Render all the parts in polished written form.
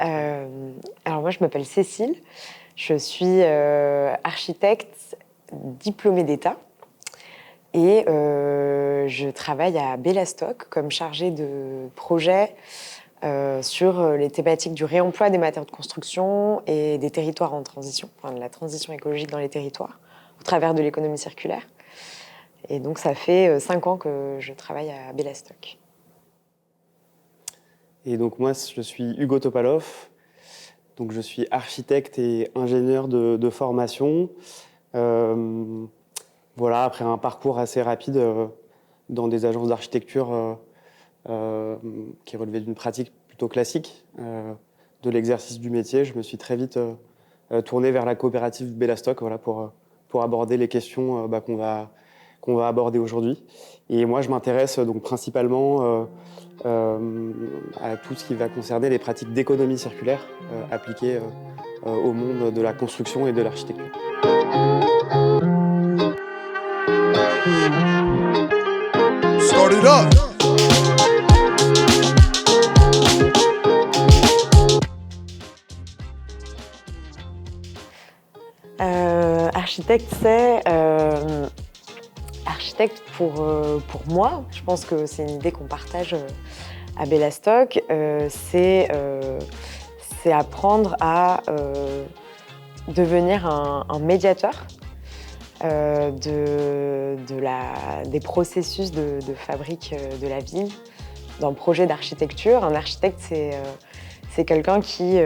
Alors moi, je m'appelle Cécile. Je suis architecte diplômée d'État et je travaille à Bellastock comme chargée de projet sur les thématiques du réemploi des matériaux de construction et des territoires en transition, enfin de la transition écologique dans les territoires, au travers de l'économie circulaire. Et donc ça fait 5 ans que je travaille à Bellastock. Et donc moi, je suis Hugo Topalov. Donc je suis architecte et ingénieur de formation. Voilà, après un parcours assez rapide dans des agences d'architecture qui relevaient d'une pratique plutôt classique de l'exercice du métier, je me suis très vite tourné vers la coopérative Bellastock, voilà, pour aborder les questions qu'on va aborder aujourd'hui. Et moi, je m'intéresse donc principalement à tout ce qui va concerner les pratiques d'économie circulaire appliquées au monde de la construction et de l'architecture. Start it up. Architecte, c'est architecte pour moi. Je pense que c'est une idée qu'on partage à Bellastock. C'est apprendre à devenir un médiateur des processus de fabrique de la ville, d'un projet d'architecture. Un architecte, c'est quelqu'un qui,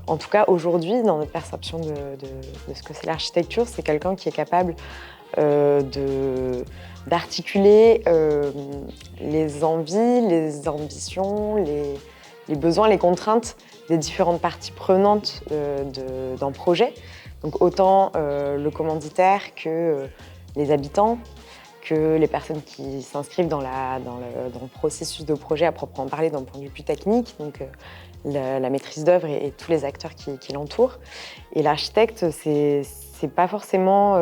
en tout cas aujourd'hui, dans notre perception de ce que c'est l'architecture, c'est quelqu'un qui est capable d'articuler les envies, les ambitions, les besoins, les contraintes des différentes parties prenantes d'un projet. Donc autant le commanditaire que les habitants, que les personnes qui s'inscrivent dans le processus de projet à proprement parler d'un point de vue plus technique, donc la maîtrise d'œuvre et tous les acteurs qui l'entourent. Et l'architecte, c'est pas forcément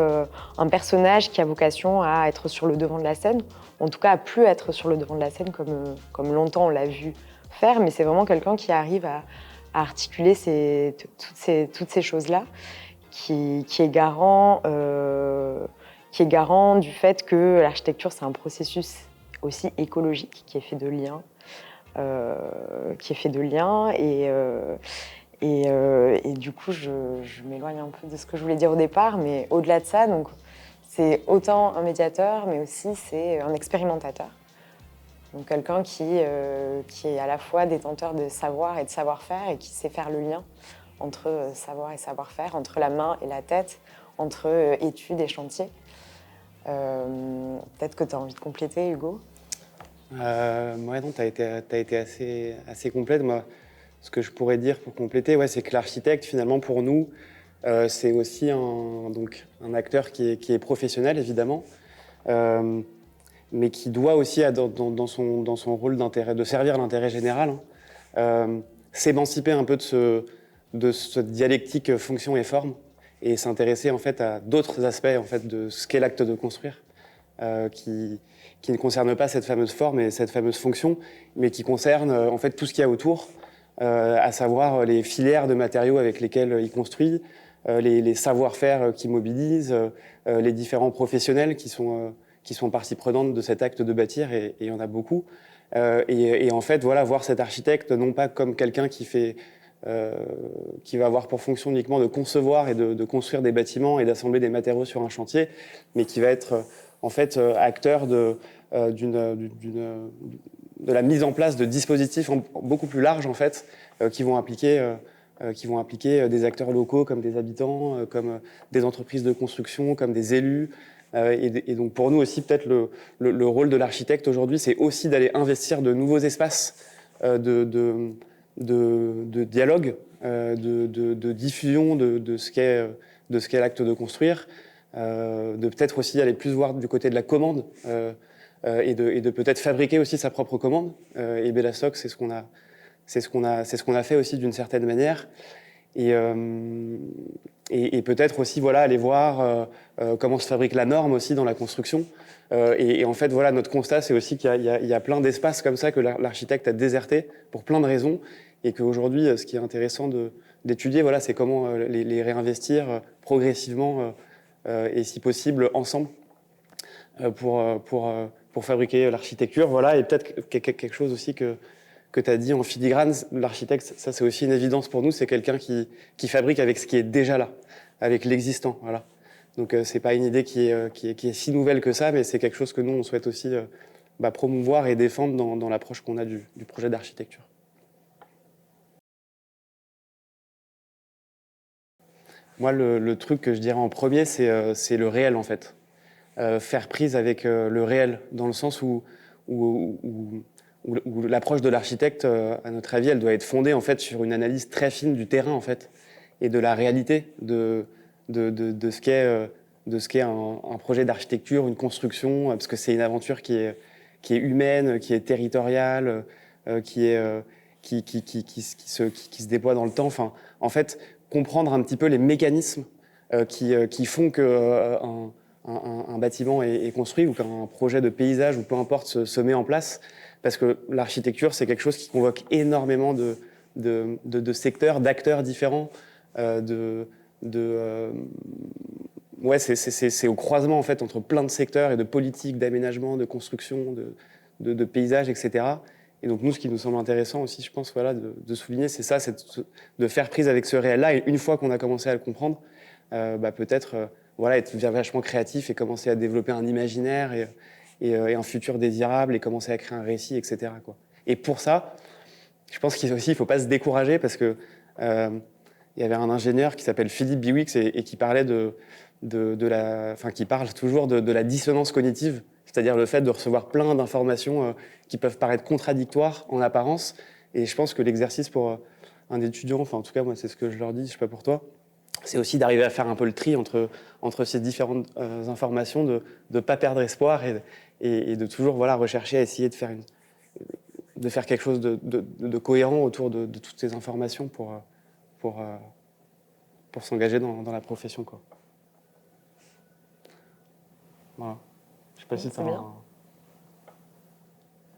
un personnage qui a vocation à être sur le devant de la scène, en tout cas à plus être sur le devant de la scène comme longtemps on l'a vu faire, mais c'est vraiment quelqu'un qui arrive à articuler toutes ces choses-là, qui est garant du fait que l'architecture, c'est un processus aussi écologique qui est fait de liens, et du coup, je m'éloigne un peu de ce que je voulais dire au départ, mais au-delà de ça, donc, c'est autant un médiateur, mais aussi c'est un expérimentateur. Donc quelqu'un qui est à la fois détenteur de savoir et de savoir-faire et qui sait faire le lien entre savoir et savoir-faire, entre la main et la tête, entre études et chantier. Peut-être que tu as envie de compléter, Hugo? Ouais, non, tu as été assez complète. Moi, ce que je pourrais dire pour compléter, ouais, c'est que l'architecte, finalement, pour nous, c'est aussi un acteur qui est professionnel, évidemment, mais qui doit aussi, dans son rôle de servir l'intérêt général, s'émanciper un peu de ce dialectique fonction et forme et s'intéresser en fait à d'autres aspects en fait, de ce qu'est l'acte de construire, qui ne concerne pas cette fameuse forme et cette fameuse fonction, mais qui concerne en fait tout ce qu'il y a autour, à savoir les filières de matériaux avec lesquels il construit, les savoir-faire qu'il mobilise, les différents professionnels qui sont partie prenante de cet acte de bâtir, et il y en a beaucoup. Et en fait, voilà, voir cet architecte non pas comme quelqu'un qui va avoir pour fonction uniquement de concevoir et de construire des bâtiments et d'assembler des matériaux sur un chantier, mais qui va être en fait acteur de la mise en place de dispositifs beaucoup plus larges en fait, qui vont impliquer des acteurs locaux comme des habitants, comme des entreprises de construction, comme des élus. Et donc pour nous aussi, peut-être le rôle de l'architecte aujourd'hui, c'est aussi d'aller investir de nouveaux espaces de dialogue, de diffusion de ce qu'est l'acte de construire, de peut-être aussi aller plus voir du côté de la commande, et de peut-être fabriquer aussi sa propre commande. Et Bellastock, c'est ce qu'on a fait aussi d'une certaine manière. Et peut-être aussi voilà, aller voir comment se fabrique la norme aussi dans la construction. Et en fait, voilà, notre constat, c'est aussi qu'il y a plein d'espaces comme ça que l'architecte a désertés pour plein de raisons, et qu'aujourd'hui, ce qui est intéressant d'étudier, voilà, c'est comment les réinvestir progressivement et si possible ensemble pour fabriquer l'architecture. Voilà, et peut-être quelque chose aussi que tu as dit en filigrane, l'architecte, ça c'est aussi une évidence pour nous, c'est quelqu'un qui fabrique avec ce qui est déjà là, avec l'existant. Voilà. Donc c'est pas une idée qui est si nouvelle que ça, mais c'est quelque chose que nous on souhaite aussi promouvoir et défendre dans l'approche qu'on a du projet d'architecture. Moi, le truc que je dirais en premier, c'est le réel en fait. Faire prise avec le réel, dans le sens où l'approche de l'architecte, à notre avis, elle doit être fondée en fait sur une analyse très fine du terrain en fait, et de la réalité de ce qu'est un projet d'architecture, une construction, parce que c'est une aventure qui est humaine, qui est territoriale, qui se déploie dans le temps. Enfin, en fait, comprendre un petit peu les mécanismes qui font que un bâtiment est construit ou qu'un projet de paysage ou peu importe se met en place, parce que l'architecture, c'est quelque chose qui convoque énormément de secteurs, d'acteurs différents, ouais, c'est au croisement en fait entre plein de secteurs et de politiques, d'aménagement, de construction, de paysages, etc. Et donc nous, ce qui nous semble intéressant aussi, je pense, voilà, de souligner, c'est ça, c'est de faire prise avec ce réel-là. Et une fois qu'on a commencé à le comprendre, peut-être voilà, être vachement créatif et commencer à développer un imaginaire et un futur désirable et commencer à créer un récit, etc., quoi. Et pour ça, je pense qu'il ne faut pas se décourager parce que il y avait un ingénieur qui s'appelle Philippe Biwix et qui parlait qui parle toujours de la dissonance cognitive, c'est-à-dire le fait de recevoir plein d'informations qui peuvent paraître contradictoires en apparence. Et je pense que l'exercice pour un étudiant, enfin en tout cas moi c'est ce que je leur dis, je sais pas pour toi, c'est aussi d'arriver à faire un peu le tri entre ces différentes informations, de ne pas perdre espoir et de toujours voilà, rechercher à essayer de faire quelque chose de cohérent autour de toutes ces informations pour s'engager dans la profession, quoi. Voilà. Je sais pas si c'est bien.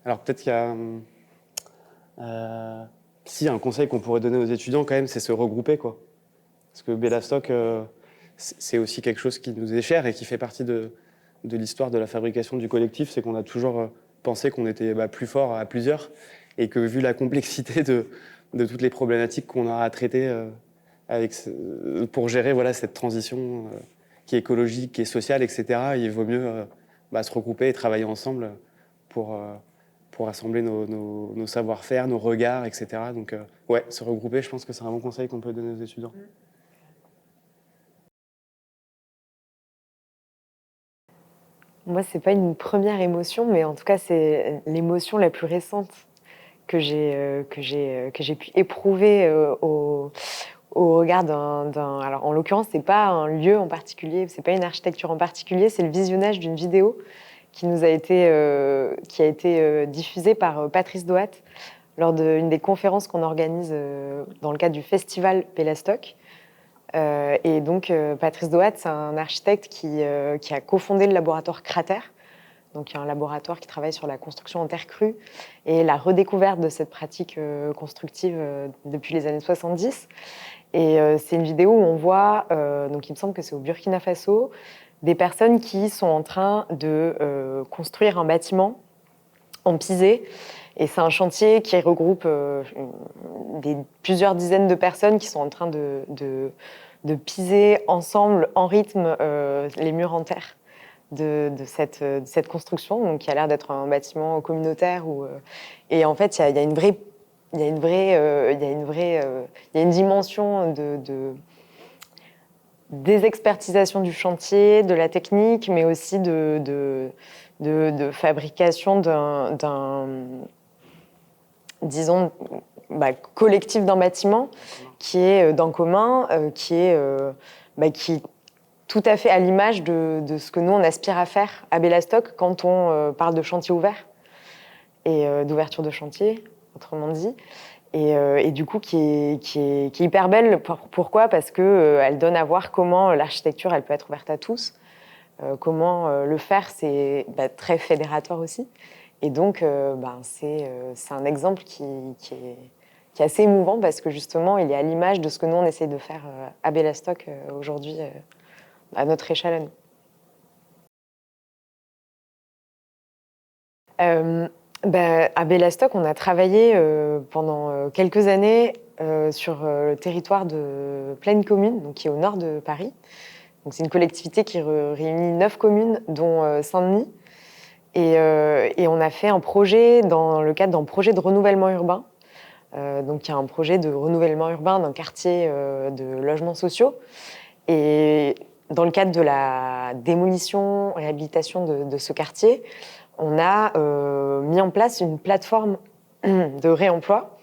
Alors peut-être qu'il y a si un conseil qu'on pourrait donner aux étudiants quand même, c'est se regrouper, quoi. Parce que Bellastock, c'est aussi quelque chose qui nous est cher et qui fait partie de l'histoire de la fabrication du collectif, c'est qu'on a toujours pensé qu'on était plus fort à plusieurs et que vu la complexité de toutes les problématiques qu'on a à traiter pour gérer voilà, cette transition qui est écologique, qui est sociale, etc., il vaut mieux se regrouper et travailler ensemble pour assembler nos savoir-faire, nos regards, etc. Donc ouais, se regrouper, je pense que c'est un bon conseil qu'on peut donner aux étudiants. Moi, c'est pas une première émotion, mais en tout cas, c'est l'émotion la plus récente que j'ai pu éprouver au regard alors en l'occurrence, c'est pas un lieu en particulier, c'est pas une architecture en particulier, c'est le visionnage d'une vidéo qui a été diffusée par Patrice Doat lors d'une des conférences qu'on organise dans le cadre du festival Bellastock. Et donc, Patrice Doat, c'est un architecte qui a cofondé le laboratoire Cratère, donc un laboratoire qui travaille sur la construction en terre crue et la redécouverte de cette pratique constructive depuis les années 70. Et c'est une vidéo où on voit, donc il me semble que c'est au Burkina Faso, des personnes qui sont en train de construire un bâtiment en pisé. Et c'est un chantier qui regroupe plusieurs dizaines de personnes qui sont en train de piser ensemble en rythme les murs en terre de cette construction, donc qui a l'air d'être un bâtiment communautaire. Et en fait, il y a une dimension de désexpertisation du chantier, de la technique, mais aussi de fabrication disons, collectif d'un bâtiment qui est d'un commun, qui est tout à fait à l'image de ce que nous, on aspire à faire à Bellastock quand on parle de chantier ouvert et d'ouverture de chantier, autrement dit. Et du coup, qui est hyper belle. Pourquoi ? Parce qu'elle donne à voir comment l'architecture, elle peut être ouverte à tous. Comment le faire, c'est très fédérateur aussi. Et donc, c'est un exemple qui qui est assez émouvant parce que justement, il est à l'image de ce que nous, on essaie de faire à Bellastock aujourd'hui, à notre échelle à nous. À Bellastock, on a travaillé pendant quelques années sur le territoire de Plaine Commune, donc qui est au nord de Paris. Donc, c'est une collectivité qui réunit 9 communes, dont Saint-Denis. Et on a fait un projet dans le cadre d'un projet de renouvellement urbain. Donc, il y a un projet de renouvellement urbain d'un quartier de logements sociaux. Et dans le cadre de la démolition, réhabilitation de ce quartier, on a mis en place une plateforme de réemploi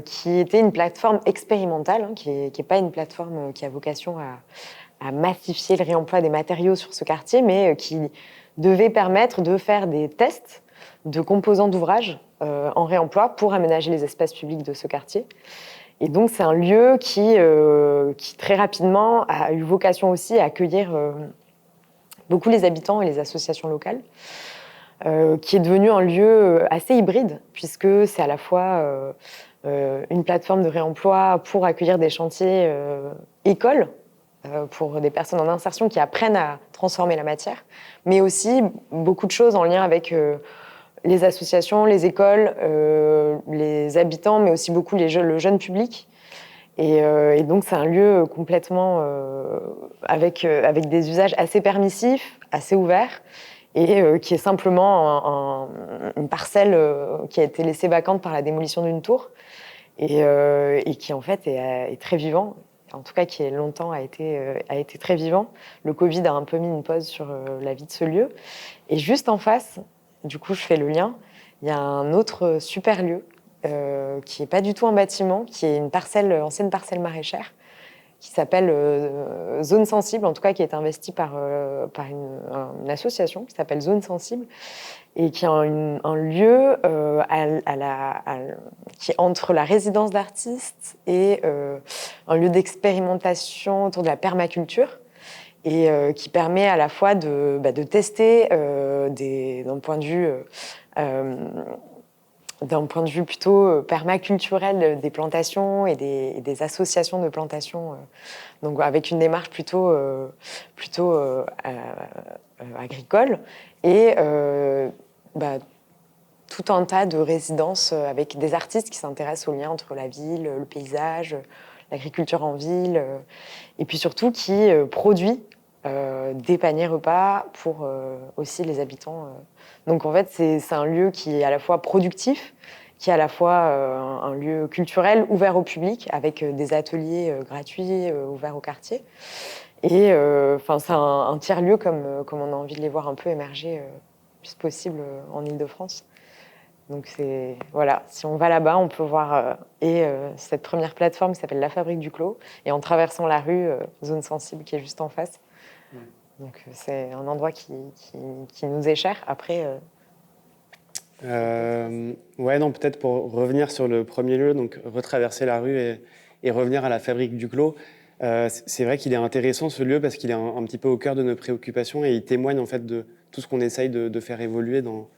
qui était une plateforme expérimentale, hein, qui n'est pas une plateforme qui a vocation à massifier le réemploi des matériaux sur ce quartier, mais qui devait permettre de faire des tests de composants d'ouvrages en réemploi pour aménager les espaces publics de ce quartier. Et donc, c'est un lieu qui très rapidement a eu vocation aussi à accueillir beaucoup les habitants et les associations locales, qui est devenu un lieu assez hybride, puisque c'est à la fois une plateforme de réemploi pour accueillir des chantiers écoles, pour des personnes en insertion qui apprennent à transformer la matière, mais aussi beaucoup de choses en lien avec les associations, les écoles, les habitants, mais aussi beaucoup le jeune public. Et donc, c'est un lieu complètement avec des usages assez permissifs, assez ouverts, et qui est simplement une parcelle qui a été laissée vacante par la démolition d'une tour, et qui, en fait, est très vivant. En tout cas, qui longtemps a été très vivant. Le Covid a un peu mis une pause sur la vie de ce lieu. Et juste en face, du coup, je fais le lien, il y a un autre super lieu qui n'est pas du tout un bâtiment, qui est une ancienne parcelle maraîchère, qui s'appelle Zone Sensible, en tout cas qui est investie par une association qui s'appelle Zone Sensible, et qui est un lieu qui est entre la résidence d'artistes et un lieu d'expérimentation autour de la permaculture, et qui permet à la fois de tester d'un point de vue plutôt permaculturel des plantations et des associations de plantations, donc avec une démarche plutôt agricole, et tout un tas de résidences avec des artistes qui s'intéressent au lien entre la ville, le paysage, l'agriculture en ville, et puis surtout qui produit des paniers repas pour aussi les habitants. Donc en fait, c'est un lieu qui est à la fois productif, qui est à la fois un lieu culturel ouvert au public, avec des ateliers gratuits ouverts au quartier. Et c'est un tiers-lieu comme on a envie de les voir un peu émerger le plus possible en Île-de-France. Donc voilà, si on va là-bas, on peut voir cette première plateforme qui s'appelle La Fabrique du Clos, et en traversant la rue, Zone Sensible qui est juste en face. Donc c'est un endroit qui nous est cher. Après, non, peut-être pour revenir sur le premier lieu, donc retraverser la rue et revenir à La Fabrique du Clos. C'est vrai qu'il est intéressant ce lieu parce qu'il est un petit peu au cœur de nos préoccupations et il témoigne en fait de tout ce qu'on essaye de faire évoluer dans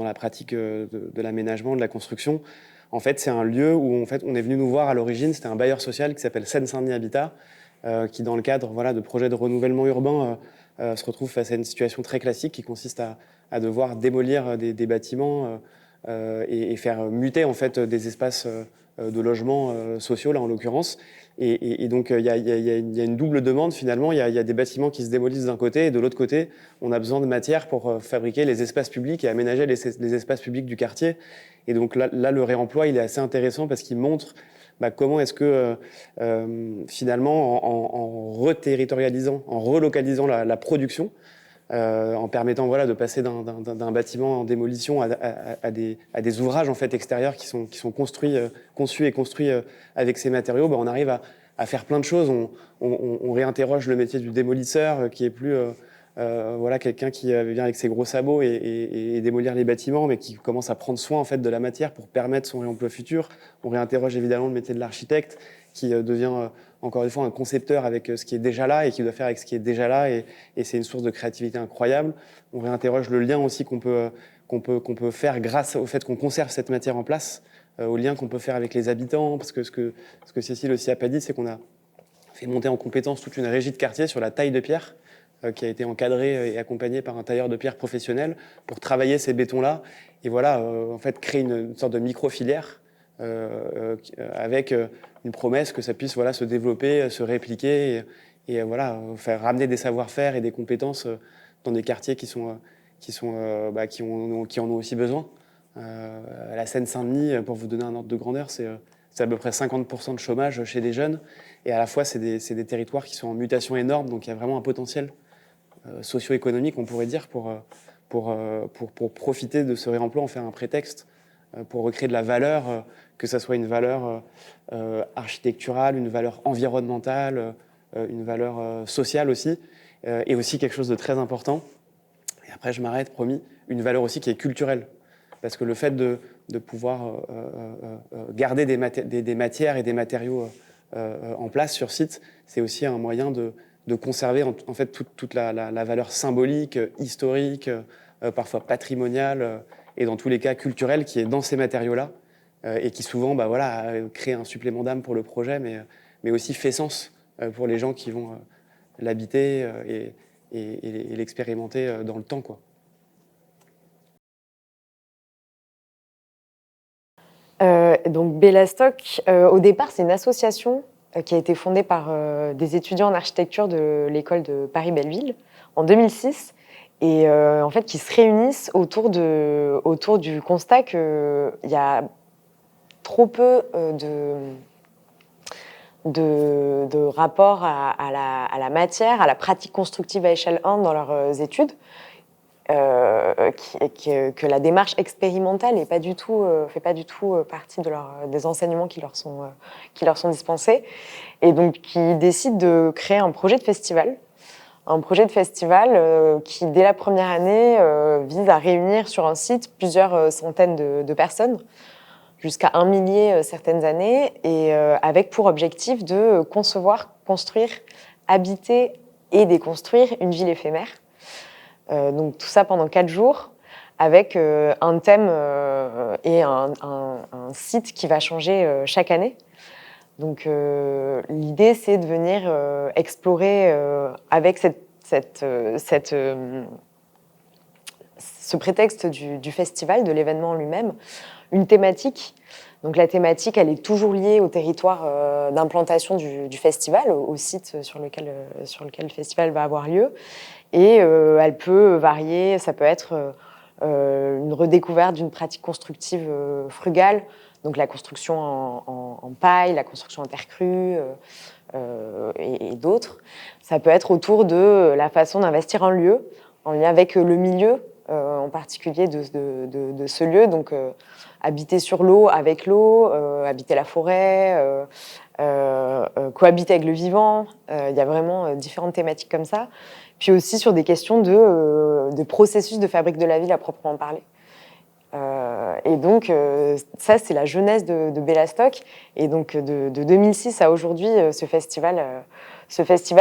la pratique de l'aménagement, de la construction. En fait, c'est un lieu où en fait, on est venu nous voir à l'origine. C'était un bailleur social qui s'appelle Seine-Saint-Denis Habitat, qui, dans le cadre de projets de renouvellement urbain, se retrouve face à une situation très classique qui consiste à devoir démolir des bâtiments et faire muter en fait des espaces de logements sociaux, là en l'occurrence. Et donc, il y a une double demande finalement. Il y a des bâtiments qui se démolissent d'un côté, et de l'autre côté, on a besoin de matière pour fabriquer les espaces publics et aménager les espaces publics du quartier. Et donc là, le réemploi, il est assez intéressant parce qu'il montre comment est-ce que finalement, en reterritorialisant, en relocalisant la production, en permettant de passer d'un bâtiment en démolition à des ouvrages en fait extérieurs qui sont conçus et construits avec ces matériaux, on arrive à faire plein de choses. On réinterroge le métier du démolisseur qui est plus quelqu'un qui vient avec ses gros sabots et démolir les bâtiments, mais qui commence à prendre soin en fait de la matière pour permettre son réemploi futur. On réinterroge évidemment le métier de l'architecte qui devient encore une fois un concepteur avec ce qui est déjà là et qui doit faire avec ce qui est déjà là, et c'est une source de créativité incroyable. On réinterroge le lien aussi qu'on peut faire grâce au fait qu'on conserve cette matière en place aux liens qu'on peut faire avec les habitants, parce que ce que Cécile aussi a pas dit, c'est qu'on a fait monter en compétence toute une régie de quartier sur la taille de pierre, qui a été encadrée et accompagnée par un tailleur de pierre professionnel pour travailler ces bétons-là. Et voilà, en fait, créer une sorte de micro-filière avec une promesse que ça puisse voilà, se développer, se répliquer et voilà, faire ramener des savoir-faire et des compétences dans des quartiers qui en ont aussi besoin. La Seine-Saint-Denis, pour vous donner un ordre de grandeur, c'est à peu près 50% de chômage chez des jeunes. Et à la fois, c'est des territoires qui sont en mutation énorme, donc il y a vraiment un potentiel socio-économique, on pourrait dire, pour profiter de ce réemploi, en faire un prétexte pour recréer de la valeur, que ça soit une valeur architecturale, une valeur environnementale, une valeur sociale aussi, et aussi quelque chose de très important. Et après, je m'arrête, promis, une valeur aussi qui est culturelle. Parce que le fait de pouvoir garder des matières et des matériaux en place sur site, c'est aussi un moyen de conserver en fait toute la valeur symbolique, historique, parfois patrimoniale, et dans tous les cas culturelle qui est dans ces matériaux-là, et qui souvent crée un supplément d'âme pour le projet, mais aussi fait sens pour les gens qui vont l'habiter et l'expérimenter dans le temps, quoi. Donc Bellastock, au départ, c'est une association qui a été fondée par des étudiants en architecture de l'école de Paris-Belleville en 2006, et en fait qui se réunissent autour du constat qu'il y a trop peu de rapport à la matière, à la pratique constructive à échelle 1 dans leurs études. Que la démarche expérimentale fait pas du tout partie des enseignements qui leur sont dispensés, et donc qui décident de créer un projet de festival qui dès la première année vise à réunir sur un site plusieurs centaines de personnes, jusqu'à 1 millier certaines années, et avec pour objectif de concevoir, construire, habiter et déconstruire une ville éphémère. Donc tout ça pendant 4 jours, avec un thème et un site qui va changer chaque année. Donc l'idée, c'est de venir explorer avec ce prétexte du festival, de l'événement en lui-même, une thématique. Donc la thématique, elle est toujours liée au territoire d'implantation du festival, au site sur lequel le festival va avoir lieu. Et elle peut varier, ça peut être une redécouverte d'une pratique constructive frugale, donc la construction en paille, la construction en terre crue et d'autres. Ça peut être autour de la façon d'investir un lieu, en lien avec le milieu, en particulier de ce lieu, donc habiter sur l'eau, avec l'eau, habiter la forêt, cohabiter avec le vivant. Il y a vraiment différentes thématiques comme ça. Puis aussi sur des questions de processus de fabrique de la ville à proprement parler. Et donc, ça, c'est la jeunesse de Bellastock. Et donc, de 2006 à aujourd'hui, ce festival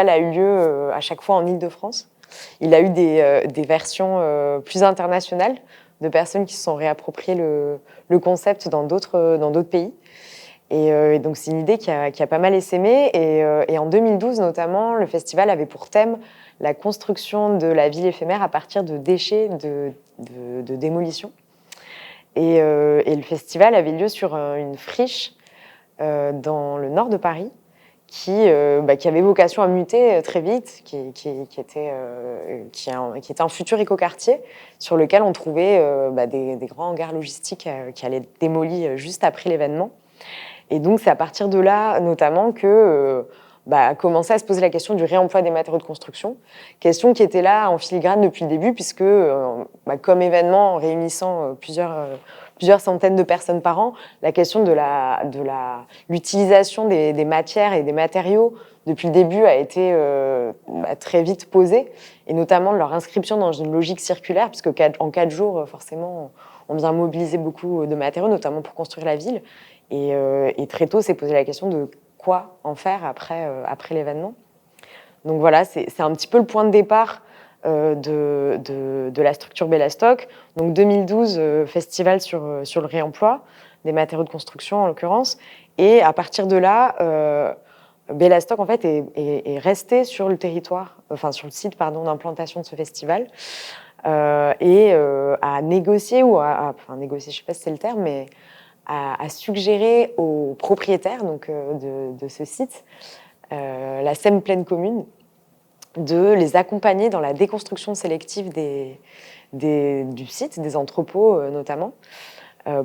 a eu lieu à chaque fois en Île-de-France. Il a eu des versions plus internationales, de personnes qui se sont réappropriées le concept dans d'autres pays. Et donc, c'est une idée qui a pas mal essaimé. Et en 2012, notamment, le festival avait pour thème la construction de la ville éphémère à partir de déchets de démolition. Et le festival avait lieu sur une friche dans le nord de Paris qui avait vocation à muter très vite, qui était un futur écoquartier sur lequel on trouvait des grands hangars logistiques qui allaient être démolis juste après l'événement. Et donc, c'est à partir de là, notamment, que a commencé à se poser la question du réemploi des matériaux de construction, question qui était là en filigrane depuis le début, puisque, comme événement réunissant plusieurs centaines de personnes par an, la question de l'utilisation des matières et des matériaux depuis le début a été très vite posée, et notamment de leur inscription dans une logique circulaire, puisque en 4 jours, forcément, on vient mobiliser beaucoup de matériaux, notamment pour construire la ville. Et très tôt, s'est posé la question de quoi en faire après l'événement. Donc voilà, c'est un petit peu le point de départ de la structure Bellastock. Donc 2012, festival sur le réemploi. des matériaux de construction en l'occurrence. Et à partir de là, Bellastock en fait est resté sur le territoire, enfin sur le site pardon d'implantation de ce festival et à négocier enfin négocier, je sais pas si c'est le terme, mais à suggérer aux propriétaires donc de ce site, la SEM Plaine Commune, de les accompagner dans la déconstruction sélective du site, des entrepôts notamment,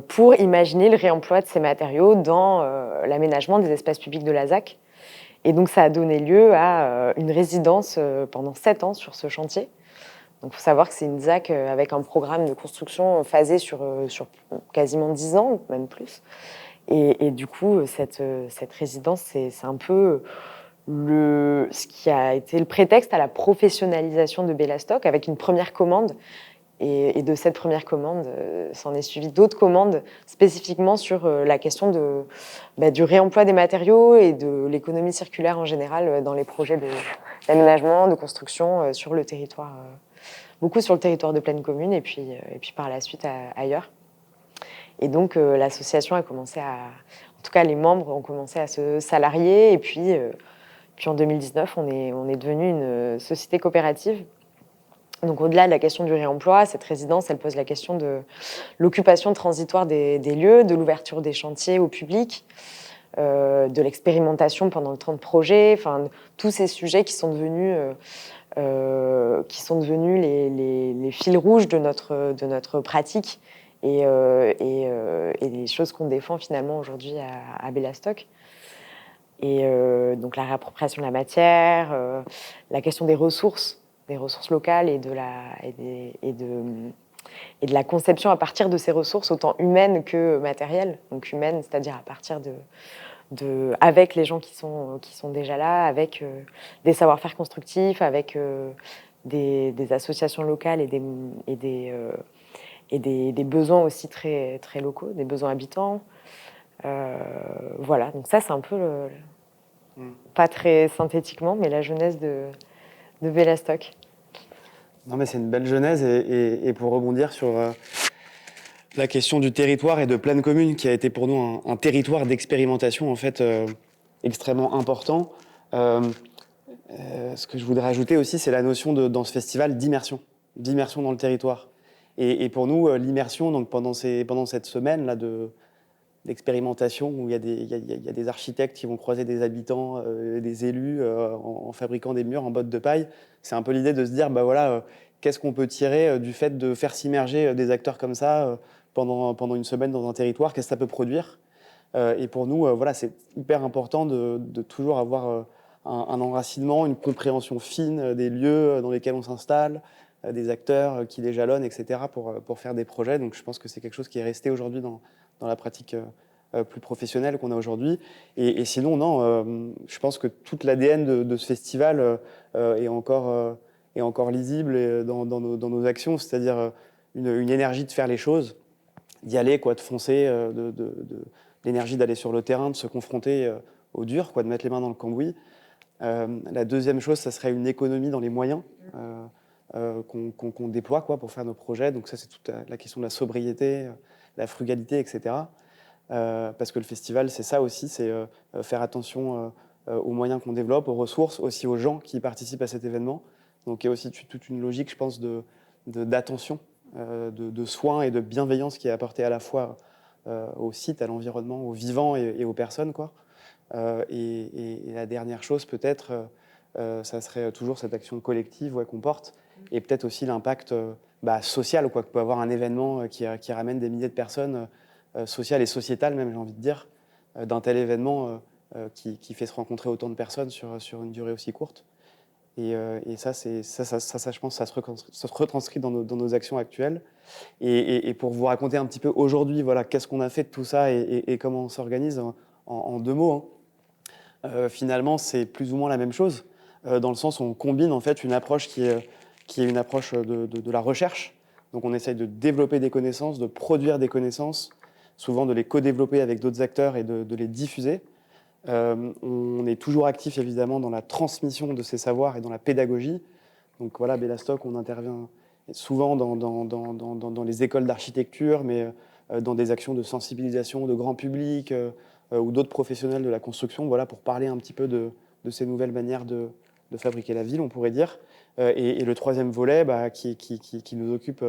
pour imaginer le réemploi de ces matériaux dans l'aménagement des espaces publics de la ZAC. Et donc ça a donné lieu à une résidence pendant 7 ans sur ce chantier. Donc il faut savoir que c'est une ZAC avec un programme de construction phasé sur quasiment 10 ans, même plus. Et du coup, cette résidence, c'est un peu ce qui a été le prétexte à la professionnalisation de Bellastock, avec une première commande. Et de cette première commande, s'en est suivi d'autres commandes spécifiquement sur la question du réemploi des matériaux et de l'économie circulaire en général dans les projets d'aménagement, de construction sur le territoire, beaucoup sur le territoire de Plaine Commune et puis par la suite ailleurs. Et donc l'association a commencé en tout cas les membres ont commencé à se salarier et puis en 2019 on est devenu une société coopérative. Donc au-delà de la question du réemploi, cette résidence, elle pose la question de l'occupation transitoire des lieux, de l'ouverture des chantiers au public, de l'expérimentation pendant le temps de projet, enfin tous ces sujets qui sont devenus les fils rouges de notre pratique et les choses qu'on défend finalement aujourd'hui à Bellastock. Et donc la réappropriation de la matière, la question des ressources locales et de la conception à partir de ces ressources autant humaines que matérielles. Donc humaines, c'est-à-dire à partir avec les gens qui sont déjà là, avec des savoir-faire constructifs, avec des associations locales et des besoins aussi très, très locaux, des besoins habitants. Voilà, donc ça c'est un peu, pas très synthétiquement, mais la jeunesse de Bellastock. Non, mais c'est une belle genèse et pour rebondir sur la question du territoire et de Plaine Commune, qui a été pour nous un territoire d'expérimentation en fait extrêmement important. Ce que je voudrais ajouter aussi, c'est la notion dans ce festival d'immersion dans le territoire. Et pour nous, l'immersion, donc pendant cette semaine là d'expérimentation où il y a des architectes qui vont croiser des habitants, des élus en fabriquant des murs en bottes de paille. C'est un peu l'idée de se dire, bah voilà, qu'est-ce qu'on peut tirer du fait de faire s'immerger des acteurs comme ça pendant une semaine dans un territoire, qu'est-ce que ça peut produire. Et pour nous, voilà, c'est hyper important de toujours avoir un enracinement, une compréhension fine des lieux dans lesquels on s'installe, des acteurs qui les jalonnent, etc., pour faire des projets. Donc je pense que c'est quelque chose qui est resté aujourd'hui dans la pratique plus professionnelle qu'on a aujourd'hui. Et sinon, non, je pense que toute l'ADN de ce festival est encore lisible dans nos actions, c'est-à-dire une énergie de faire les choses, d'y aller, de foncer, l'énergie d'aller sur le terrain, de se confronter au dur, de mettre les mains dans le cambouis. La deuxième chose, ça serait une économie dans les moyens qu'on déploie pour faire nos projets. Donc ça, c'est toute la question de la sobriété, la frugalité, etc. Parce que le festival, c'est ça aussi, c'est faire attention aux moyens qu'on développe, aux ressources, aussi aux gens qui participent à cet événement. Donc il y a aussi toute une logique, je pense, d'attention, de soins et de bienveillance qui est apportée à la fois au site, à l'environnement, aux vivants et aux personnes, et la dernière chose, peut-être, ça serait toujours cette action collective qu'on porte, et peut-être aussi l'impact social que peut avoir un événement qui ramène des milliers de personnes, social et sociétal même, j'ai envie de dire, d'un tel événement qui fait se rencontrer autant de personnes sur une durée aussi courte. Et ça, je pense, ça se retranscrit dans nos actions actuelles. Et pour vous raconter un petit peu aujourd'hui, voilà, qu'est-ce qu'on a fait de tout ça et comment on s'organise en 2 mots. Finalement, c'est plus ou moins la même chose, dans le sens où on combine en fait une approche qui est une approche de la recherche. Donc on essaye de développer des connaissances, de produire des connaissances, souvent de les co-développer avec d'autres acteurs et de les diffuser. On est toujours actif évidemment dans la transmission de ces savoirs et dans la pédagogie. Donc voilà, Bellastock, on intervient souvent dans les écoles d'architecture, mais dans des actions de sensibilisation de grand public ou d'autres professionnels de la construction, voilà, pour parler un petit peu de ces nouvelles manières de fabriquer la ville, on pourrait dire. Et le troisième volet qui nous occupe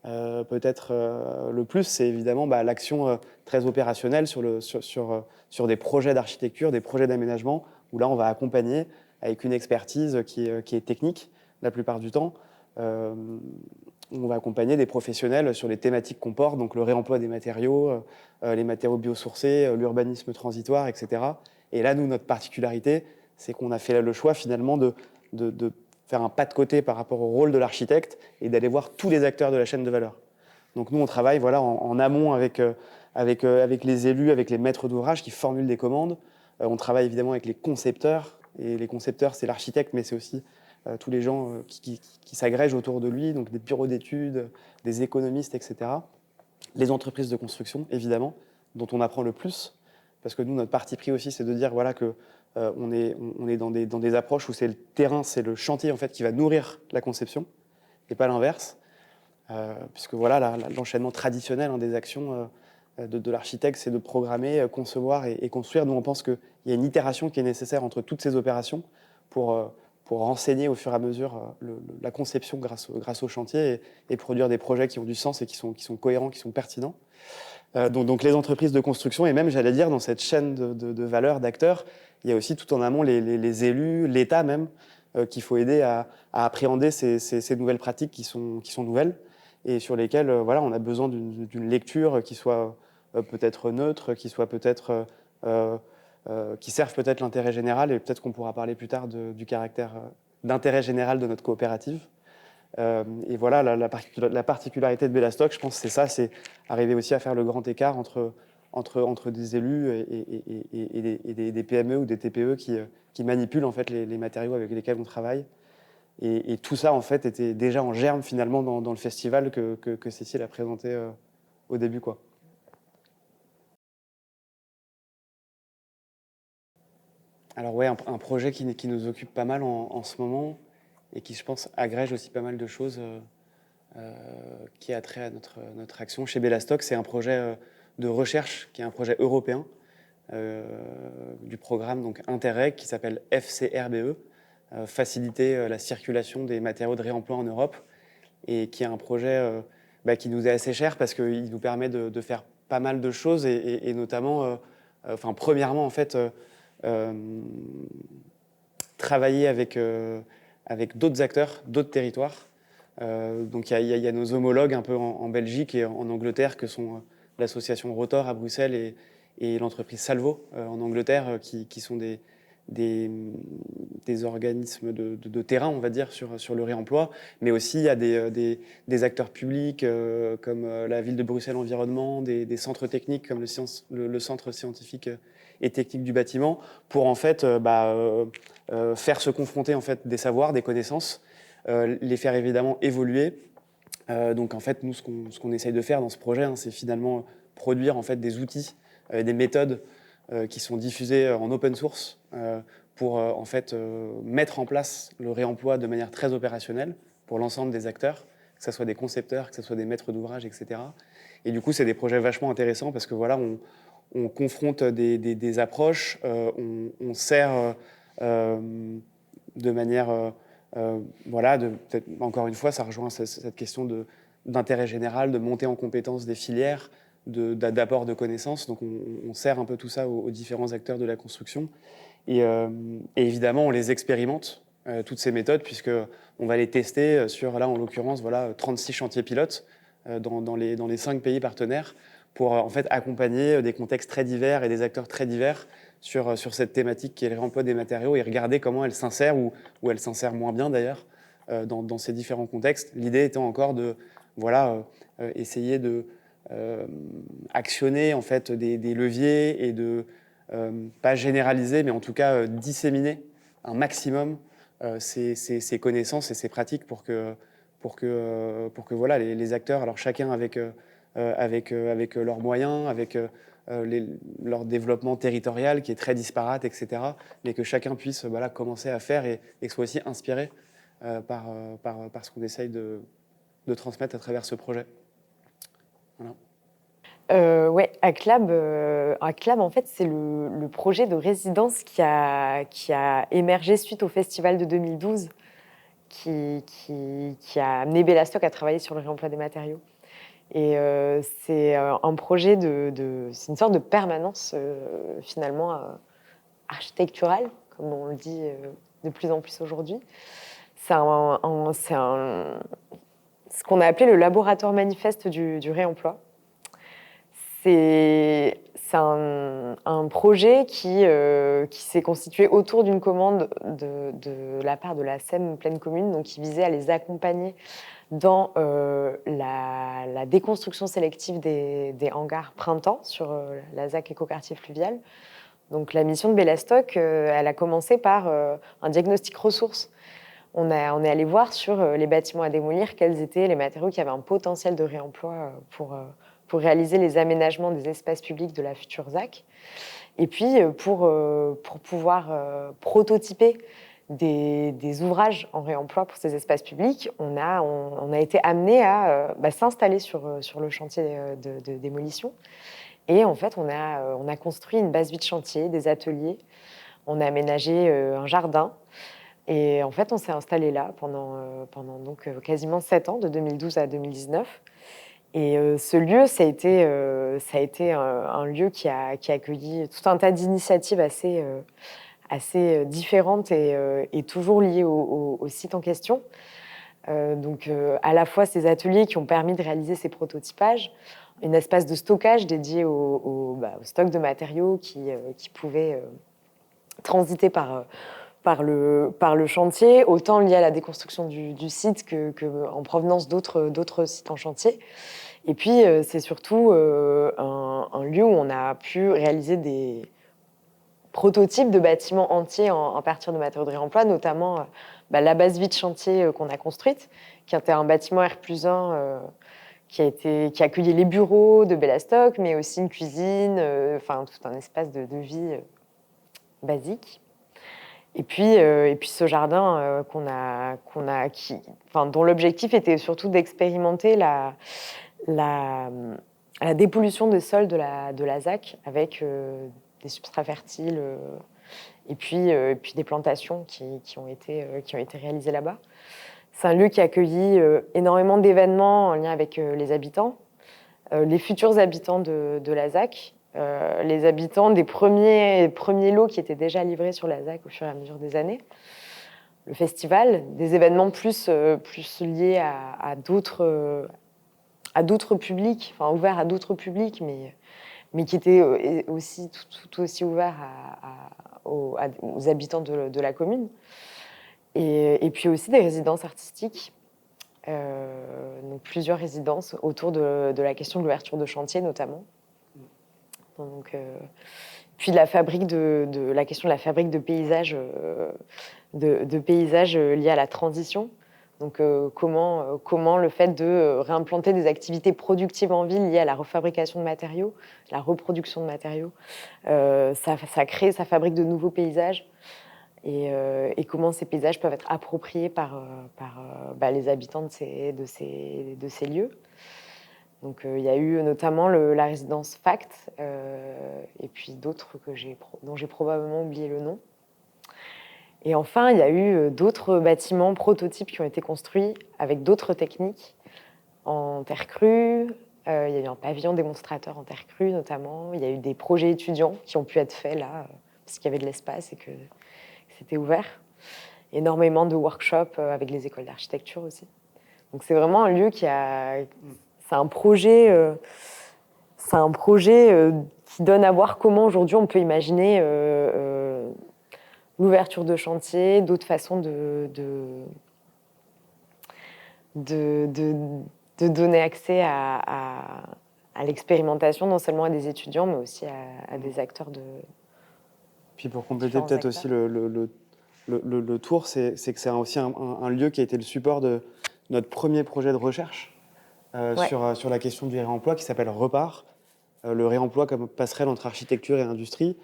peut-être le plus, c'est évidemment l'action très opérationnelle sur des projets d'architecture, des projets d'aménagement, où là, on va accompagner avec une expertise qui est technique la plupart du temps. On va accompagner des professionnels sur les thématiques qu'on porte, donc le réemploi des matériaux, les matériaux biosourcés, l'urbanisme transitoire, etc. Et là, nous, notre particularité, c'est qu'on a fait le choix finalement de faire un pas de côté par rapport au rôle de l'architecte et d'aller voir tous les acteurs de la chaîne de valeur. Donc nous, on travaille voilà, en amont avec les élus, avec les maîtres d'ouvrage qui formulent des commandes. On travaille évidemment avec les concepteurs. Et les concepteurs, c'est l'architecte, mais c'est aussi tous les gens qui s'agrègent autour de lui, donc des bureaux d'études, des économistes, etc. Les entreprises de construction, évidemment, dont on apprend le plus. Parce que nous, notre parti pris aussi, c'est de dire voilà, que on est dans des approches où c'est le terrain, c'est le chantier en fait, qui va nourrir la conception, et pas l'inverse. Puisque voilà, l'enchaînement traditionnel des actions de l'architecte, c'est de programmer, concevoir et construire. Nous, on pense qu'il y a une itération qui est nécessaire entre toutes ces opérations pour renseigner au fur et à mesure la conception grâce au chantier et produire des projets qui ont du sens et qui sont cohérents, qui sont pertinents. Donc les entreprises de construction, et même, j'allais dire, dans cette chaîne de valeurs, d'acteurs, il y a aussi tout en amont les élus, l'État même, qu'il faut aider à appréhender ces nouvelles pratiques qui sont nouvelles et sur lesquelles voilà, on a besoin d'une lecture qui soit peut-être neutre, qui soit peut-être qui serve peut-être l'intérêt général, et peut-être qu'on pourra parler plus tard du caractère d'intérêt général de notre coopérative. Et voilà, la particularité de Bellastock, je pense, c'est ça, c'est arriver aussi à faire le grand écart entre des élus et des PME ou des TPE qui manipulent en fait les matériaux avec lesquels on travaille. Et tout ça, en fait, était déjà en germe finalement dans le festival que Cécile a présenté au début, quoi. Alors ouais, un projet qui nous occupe pas mal en ce moment et qui, je pense, agrège aussi pas mal de choses qui a trait à notre action chez Bellastock. C'est un projet de recherche qui est un projet européen du programme donc Interreg qui s'appelle FCRBE, faciliter la circulation des matériaux de réemploi en Europe, et qui est un projet qui nous est assez cher parce qu'il nous permet de faire pas mal de choses et notamment, premièrement en fait, travailler avec d'autres acteurs, d'autres territoires. Donc il y a nos homologues un peu en Belgique et en Angleterre que sont l'association Rotor à Bruxelles et l'entreprise Salvo en Angleterre qui sont des organismes de terrain, on va dire, sur le réemploi. Mais aussi il y a des acteurs publics comme la ville de Bruxelles Environnement, des centres techniques comme le centre scientifique et technique du bâtiment pour en fait faire se confronter en fait des savoirs, des connaissances, les faire évidemment évoluer. Donc en fait, nous, ce qu'on essaye de faire dans ce projet, c'est finalement produire en fait des outils, des méthodes qui sont diffusées en open source pour en fait mettre en place le réemploi de manière très opérationnelle pour l'ensemble des acteurs, que ce soit des concepteurs, que ce soit des maîtres d'ouvrage, etc. Et du coup, c'est des projets vachement intéressants parce que voilà, on confronte des approches, on sert de manière encore une fois, ça rejoint cette question d'intérêt général, de montée en compétence des filières, d'apport de connaissances. Donc on sert un peu tout ça aux différents acteurs de la construction. Et évidemment, on les expérimente, toutes ces méthodes, puisqu'on va les tester sur, là en l'occurrence, 36 chantiers pilotes dans les 5 pays partenaires pour en fait accompagner des contextes très divers et des acteurs très divers sur cette thématique qui est le réemploi des matériaux et regarder comment elle s'insère ou elle s'insère moins bien d'ailleurs dans ces différents contextes. L'idée étant encore de essayer de actionner en fait des leviers et de pas généraliser mais en tout cas disséminer un maximum ces connaissances et ces pratiques pour que voilà, les acteurs, alors chacun avec leurs moyens, avec leur développement territorial qui est très disparate, etc. Mais que chacun puisse commencer à faire et que soit aussi inspiré par ce qu'on essaye de transmettre à travers ce projet. Voilà. Ouais, ACLAB, en fait, c'est le projet de résidence qui a émergé suite au festival de 2012, qui a amené Bellastock à travailler sur le réemploi des matériaux. Et c'est un projet c'est une sorte de permanence, finalement, architecturale, comme on le dit de plus en plus aujourd'hui. C'est ce qu'on a appelé le laboratoire manifeste du réemploi. C'est un projet qui s'est constitué autour d'une commande de la part de la SEM Pleine Commune, donc qui visait à les accompagner dans la déconstruction sélective des hangars printemps sur la ZAC Écoquartier Fluvial. Donc la mission de Bellastock, elle a commencé par un diagnostic ressources. On est allé voir sur les bâtiments à démolir quels étaient les matériaux qui avaient un potentiel de réemploi pour réaliser les aménagements des espaces publics de la future ZAC. Et puis pour pouvoir prototyper des ouvrages en réemploi pour ces espaces publics, on a été amené à s'installer sur le chantier de démolition. Et en fait, on a construit une base vide chantier, des ateliers, on a aménagé un jardin. Et en fait, on s'est installé là pendant donc, quasiment 7 ans, de 2012 à 2019. Et ce lieu, ça a été un lieu qui a accueilli tout un tas d'initiatives assez différentes et toujours liées au site en question. Donc, à la fois ces ateliers qui ont permis de réaliser ces prototypages, un espace de stockage dédié au stock de matériaux qui pouvaient transiter par le chantier, autant lié à la déconstruction du site qu'en provenance d'autres sites en chantier. Et puis, c'est surtout un lieu où on a pu réaliser des prototypes de bâtiments entiers à partir de matériaux de réemploi, notamment la base vide chantier qu'on a construite, qui était un bâtiment R+1 qui a accueilli les bureaux de Bellastock, mais aussi une cuisine, enfin tout un espace de vie basique. Et puis ce jardin dont l'objectif était surtout d'expérimenter la dépollution des sols de la ZAC avec des substrats fertiles et puis des plantations qui ont été réalisées là-bas. C'est un lieu qui a accueilli énormément d'événements en lien avec les habitants, les futurs habitants de la ZAC, les habitants des premiers lots qui étaient déjà livrés sur la ZAC au fur et à mesure des années, le festival, des événements plus liés à d'autres publics, enfin ouverts à d'autres publics, mais qui étaient aussi tout aussi ouverts aux habitants de la commune. Et puis aussi des résidences artistiques, donc plusieurs résidences autour de la question de l'ouverture de chantier notamment. Donc, puis la question de la fabrique de paysages, liés à la transition. Donc comment le fait de réimplanter des activités productives en ville liées à la refabrication de matériaux, la reproduction de matériaux, ça fabrique de nouveaux paysages. Et comment ces paysages peuvent être appropriés par les habitants de ces lieux. Donc, il y a eu notamment la résidence FACT et puis d'autres dont j'ai probablement oublié le nom. Et enfin, il y a eu d'autres bâtiments prototypes qui ont été construits avec d'autres techniques en terre crue. Il y a eu un pavillon démonstrateur en terre crue notamment. Il y a eu des projets étudiants qui ont pu être faits là parce qu'il y avait de l'espace et que c'était ouvert. Énormément de workshops avec les écoles d'architecture aussi. Donc c'est vraiment un lieu c'est un projet qui donne à voir comment aujourd'hui on peut imaginer l'ouverture de chantier, d'autres façons de donner accès à l'expérimentation, non seulement à des étudiants, mais aussi à des acteurs de... Puis pour compléter peut-être aussi le tour, c'est que c'est aussi un lieu qui a été le support de notre premier projet de recherche sur la question du réemploi qui s'appelle Repart, le réemploi comme passerelle entre architecture et industrie,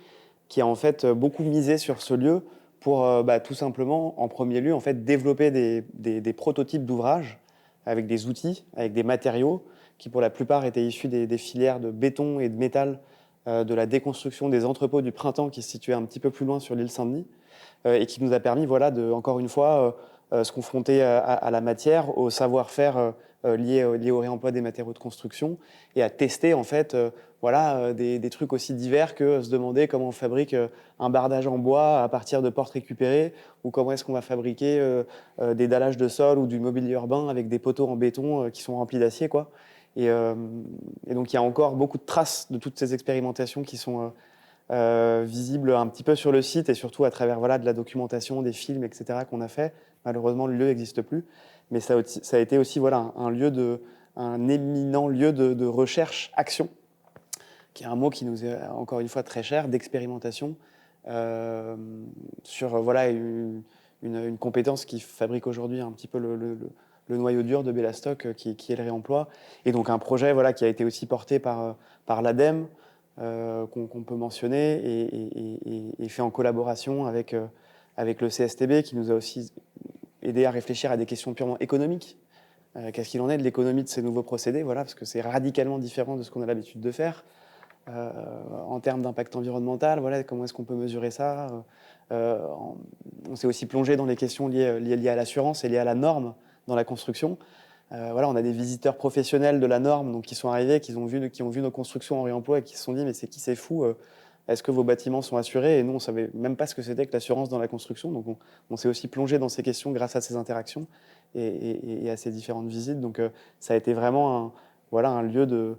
qui a en fait beaucoup misé sur ce lieu pour tout simplement, en premier lieu, en fait, développer des prototypes d'ouvrages avec des outils, avec des matériaux qui pour la plupart étaient issus des filières de béton et de métal, de la déconstruction des entrepôts du Printemps qui se situaient un petit peu plus loin sur l'île Saint-Denis, et qui nous a permis, voilà, de, encore une fois, se confronter à la matière, au savoir-faire lié au réemploi des matériaux de construction, et à tester en fait des trucs aussi divers que se demander comment on fabrique un bardage en bois à partir de portes récupérées, ou comment est-ce qu'on va fabriquer des dallages de sol ou du mobilier urbain avec des poteaux en béton qui sont remplis d'acier, quoi. Et donc il y a encore beaucoup de traces de toutes ces expérimentations qui sont visibles un petit peu sur le site, et surtout à travers de la documentation, des films, etc. qu'on a fait. Malheureusement, le lieu n'existe plus, mais ça a été aussi un éminent lieu de recherche-action, qui est un mot qui nous est encore une fois très cher, d'expérimentation, sur une compétence qui fabrique aujourd'hui un petit peu le noyau dur de Bellastock, qui est le réemploi. Et donc un projet qui a été aussi porté par l'ADEME, qu'on peut mentionner, et fait en collaboration avec le CSTB, qui nous a aussi aidé à réfléchir à des questions purement économiques. Qu'est-ce qu'il en est de l'économie de ces nouveaux procédés, parce que c'est radicalement différent de ce qu'on a l'habitude de faire. En termes d'impact environnemental, comment est-ce qu'on peut mesurer ça? On s'est aussi plongé dans les questions liées à l'assurance et liées à la norme dans la construction. On a des visiteurs professionnels de la norme donc, qui sont arrivés, qui ont vu nos constructions en réemploi et qui se sont dit « mais c'est fou, est-ce que vos bâtiments sont assurés ?» Et nous, on ne savait même pas ce que c'était que l'assurance dans la construction. Donc on s'est aussi plongé dans ces questions grâce à ces interactions et à ces différentes visites. Donc ça a été vraiment un lieu de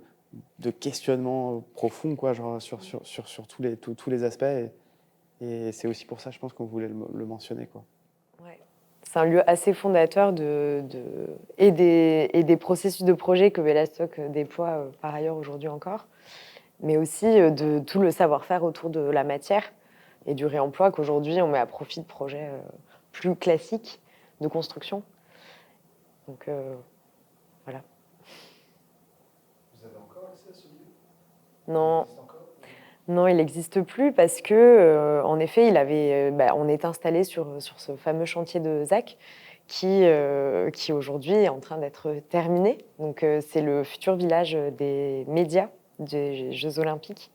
questionnement profond, sur tous les aspects. Et c'est aussi pour ça, je pense, qu'on voulait le mentionner, quoi. Ouais. C'est un lieu assez fondateur et des processus de projet que Bellastock déploie par ailleurs aujourd'hui encore, mais aussi de tout le savoir-faire autour de la matière et du réemploi qu'aujourd'hui on met à profit de projets plus classiques de construction. Donc voilà. Vous avez encore accès à ce lieu? Non. Non, il n'existe plus parce que, en effet, on est installé sur ce fameux chantier de ZAC qui aujourd'hui est en train d'être terminé. Donc, c'est le futur village des médias des Jeux Olympiques.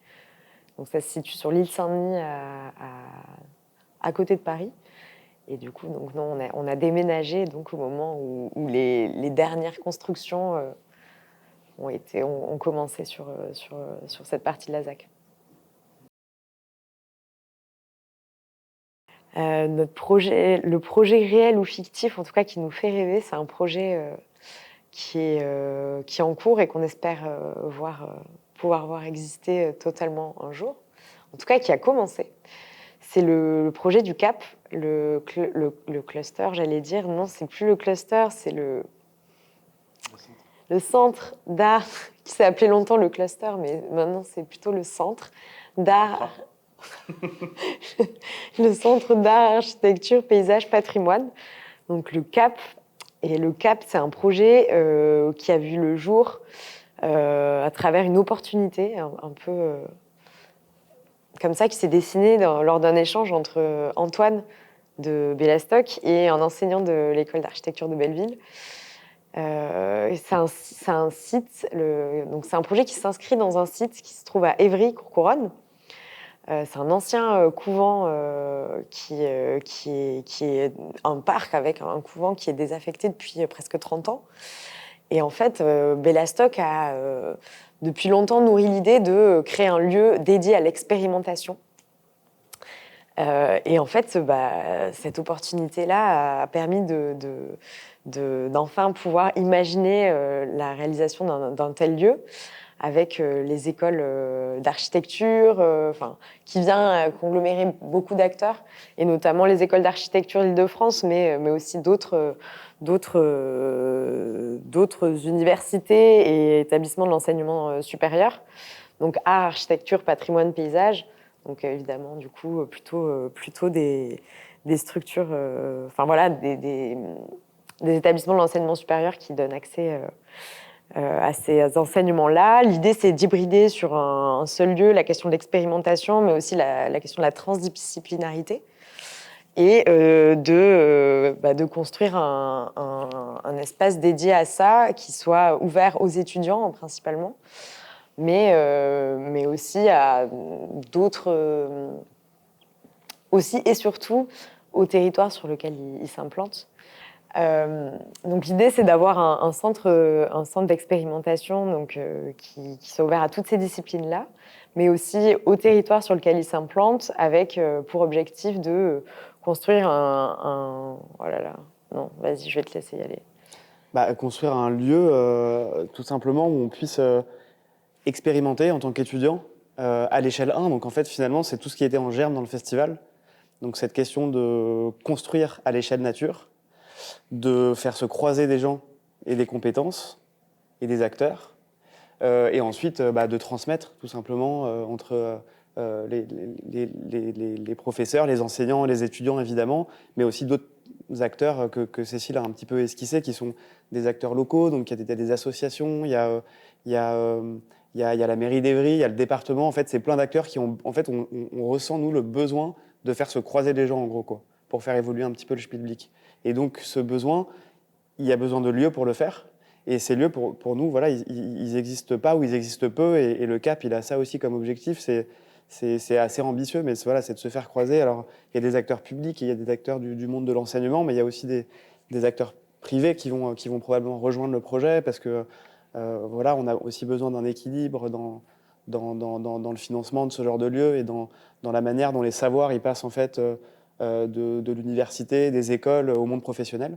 Donc, ça se situe sur l'île Saint-Denis, à côté de Paris. Et du coup, donc, non, on a déménagé donc, au moment où les dernières constructions ont commencé sur cette partie de la ZAC. Le projet réel ou fictif, en tout cas, qui nous fait rêver, c'est un projet qui est en cours et qu'on espère pouvoir voir exister totalement un jour. En tout cas, qui a commencé. C'est le projet du CAP, le cluster, j'allais dire. Non, c'est plus le cluster, c'est le centre d'art, qui s'est appelé longtemps le cluster, mais maintenant, c'est plutôt le centre d'art. Le Centre d'art, architecture, paysage, patrimoine, donc le CAP. Et le CAP, c'est un projet qui a vu le jour à travers une opportunité un peu comme ça, qui s'est dessinée lors d'un échange entre Antoine de Bellastock et un enseignant de l'école d'architecture de Belleville. C'est un site, donc c'est un projet qui s'inscrit dans un site qui se trouve à Évry-Courcouronnes. C'est un ancien couvent qui est un parc avec un couvent qui est désaffecté depuis presque 30 ans. Et en fait, Bellastock a depuis longtemps nourri l'idée de créer un lieu dédié à l'expérimentation. Et en fait, cette opportunité-là a permis d'enfin pouvoir imaginer la réalisation d'un tel lieu, avec les écoles d'architecture, qui vient conglomérer beaucoup d'acteurs, et notamment les écoles d'architecture d'Île-de-France, mais aussi d'autres universités et établissements de l'enseignement supérieur. Donc art, architecture, patrimoine, paysage. Donc évidemment, du coup, plutôt des structures, des établissements de l'enseignement supérieur qui donnent accès à ces enseignements-là. L'idée, c'est d'hybrider sur un seul lieu la question de l'expérimentation, mais aussi la question de la transdisciplinarité. et de construire un espace dédié à ça qui soit ouvert aux étudiants principalement, mais aussi à d'autres, aussi et surtout au territoire sur lequel ils s'implantent. Donc l'idée, c'est d'avoir un centre d'expérimentation qui soit ouvert à toutes ces disciplines-là, mais aussi au territoire sur lequel ils s'implantent, avec pour objectif de construire Oh là là, non, vas-y, je vais te laisser y aller. Construire un lieu, tout simplement, où on puisse expérimenter en tant qu'étudiant à l'échelle 1. Donc en fait, finalement, c'est tout ce qui était en germe dans le festival. Donc cette question de construire à l'échelle nature, de faire se croiser des gens et des compétences et des acteurs, et ensuite de transmettre tout simplement entre les professeurs, les enseignants, les étudiants évidemment, mais aussi d'autres acteurs que Cécile a un petit peu esquissés, qui sont des acteurs locaux. Donc il y a des associations, il y a la mairie d'Évry, il y a le département. En fait, c'est plein d'acteurs qui ont, en fait, on ressent nous le besoin de faire se croiser les gens en gros, quoi, pour faire évoluer un petit peu le Schmilblick. Et donc ce besoin, il y a besoin de lieux pour le faire. Et ces lieux, pour nous, voilà, ils n'existent pas ou ils existent peu. Et le CAP, il a ça aussi comme objectif. C'est assez ambitieux, mais voilà, c'est de se faire croiser. Alors, il y a des acteurs publics, il y a des acteurs du monde de l'enseignement, mais il y a aussi des acteurs privés qui vont probablement rejoindre le projet, parce que voilà, on a aussi besoin d'un équilibre dans le financement de ce genre de lieu et dans la manière dont les savoirs ils passent en fait de l'université, des écoles au monde professionnel.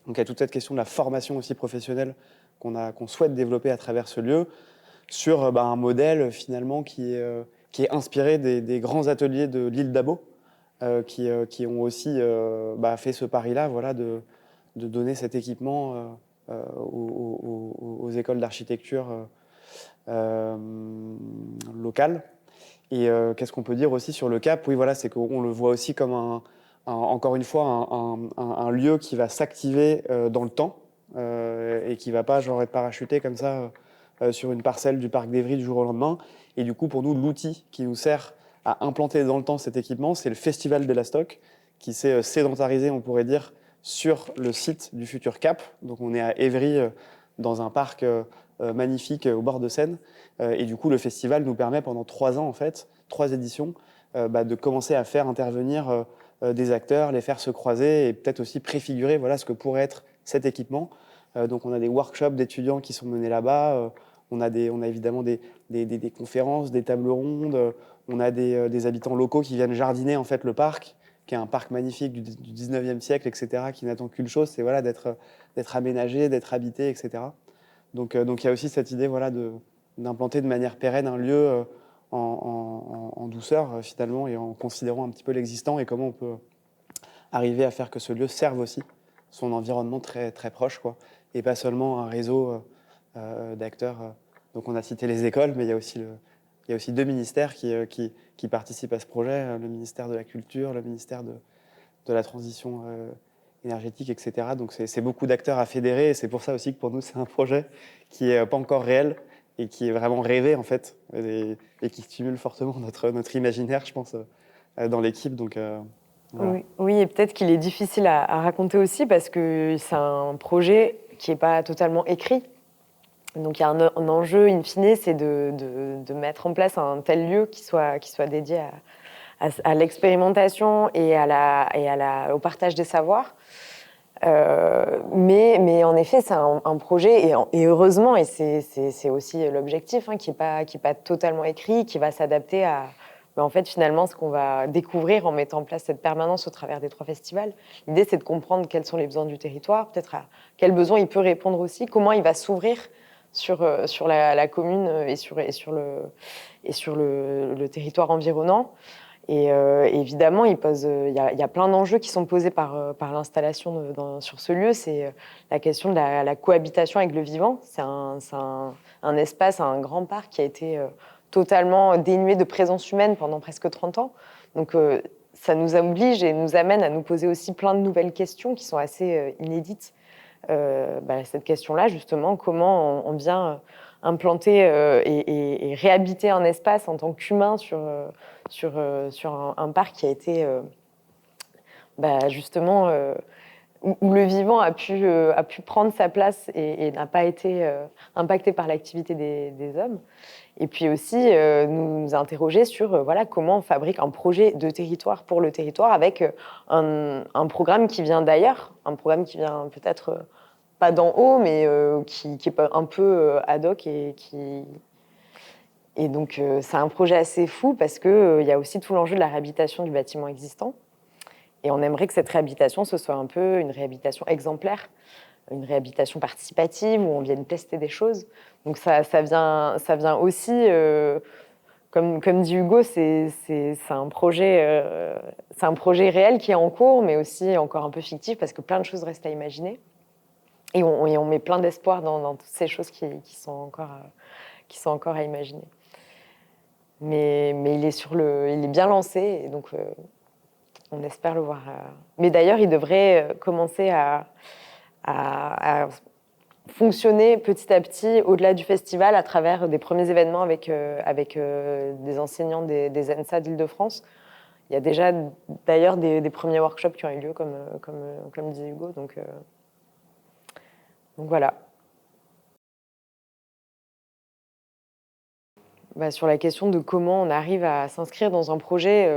Donc il y a toute cette question de la formation aussi professionnelle qu'on souhaite développer à travers ce lieu, sur un modèle finalement qui est inspiré des grands ateliers de l'île d'Abo, qui ont aussi fait ce pari-là, voilà, de donner cet équipement aux écoles d'architecture locales. Et qu'est-ce qu'on peut dire aussi sur le CAP? Oui, voilà, c'est qu'on le voit aussi comme encore une fois un lieu qui va s'activer dans le temps et qui ne va pas genre être parachuté comme ça sur une parcelle du parc d'Évry du jour au lendemain. Et du coup, pour nous, l'outil qui nous sert à implanter dans le temps cet équipement, c'est le Festival d'Elastoc, qui s'est sédentarisé, on pourrait dire, sur le site du futur CAP. Donc on est à Évry, dans un parc magnifique au bord de Seine. Et du coup, le festival nous permet pendant 3 ans, en fait, 3 éditions, de commencer à faire intervenir des acteurs, les faire se croiser et peut-être aussi préfigurer, voilà, ce que pourrait être cet équipement. Donc on a des workshops d'étudiants qui sont menés là-bas. On a évidemment des conférences, des tables rondes. On a des habitants locaux qui viennent jardiner en fait le parc, qui est un parc magnifique du 19e siècle, etc., qui n'attend qu'une chose, c'est voilà, d'être aménagé, d'être habité, etc. Donc il y a aussi cette idée, voilà, d'implanter de manière pérenne un lieu en douceur finalement, et en considérant un petit peu l'existant et comment on peut arriver à faire que ce lieu serve aussi son environnement très, très proche, quoi, et pas seulement un réseau d'acteurs. Donc on a cité les écoles, mais il y a aussi 2 ministères qui participent à ce projet, le ministère de la Culture, le ministère de la Transition énergétique, etc. Donc c'est beaucoup d'acteurs à fédérer, et c'est pour ça aussi que pour nous c'est un projet qui n'est pas encore réel et qui est vraiment rêvé en fait, et qui stimule fortement notre imaginaire, je pense, dans l'équipe. Donc voilà. Oui, et peut-être qu'il est difficile à raconter aussi parce que c'est un projet qui n'est pas totalement écrit. Donc il y a un enjeu in fine, c'est de mettre en place un tel lieu qui soit dédié à l'expérimentation et au partage des savoirs. Mais en effet, c'est un projet, et heureusement, et c'est aussi l'objectif, qui n'est pas totalement écrit, qui va s'adapter à en fait, finalement, ce qu'on va découvrir en mettant en place cette permanence au travers des 3 festivals. L'idée, c'est de comprendre quels sont les besoins du territoire, peut-être à quels besoins il peut répondre aussi, comment il va s'ouvrir sur la commune et sur le territoire environnant. Et évidemment, il y a plein d'enjeux qui sont posés par l'installation sur ce lieu. C'est la question de la cohabitation avec le vivant. C'est un espace, un grand parc qui a été totalement dénué de présence humaine pendant presque 30 ans. Donc ça nous oblige et nous amène à nous poser aussi plein de nouvelles questions qui sont assez inédites. Cette question-là, justement, comment on vient implanter et réhabiter un espace en tant qu'humain sur un parc qui a été justement, où le vivant a pu prendre sa place et n'a pas été impacté par l'activité des hommes. Et puis aussi nous interroger sur voilà, comment on fabrique un projet de territoire pour le territoire avec un programme qui vient d'ailleurs, un programme qui vient peut-être pas d'en haut, mais qui est un peu ad hoc et donc c'est un projet assez fou parce qu'il y a aussi tout l'enjeu de la réhabilitation du bâtiment existant. Et on aimerait que cette réhabilitation, ce soit un peu une réhabilitation exemplaire, une réhabilitation participative où on vienne tester des choses. Donc ça vient aussi, comme dit Hugo, c'est un projet réel qui est en cours, mais aussi encore un peu fictif parce que plein de choses restent à imaginer. Et on met plein d'espoir dans toutes ces choses qui sont encore à imaginer. Mais il est bien lancé, et donc on espère le voir. Mais d'ailleurs, il devrait commencer à fonctionner petit à petit au-delà du festival à travers des premiers événements avec des enseignants des ENSA d'Île-de-France. Il y a déjà d'ailleurs des premiers workshops qui ont eu lieu, comme dit Hugo. Donc voilà. Sur la question de comment on arrive à s'inscrire dans un projet,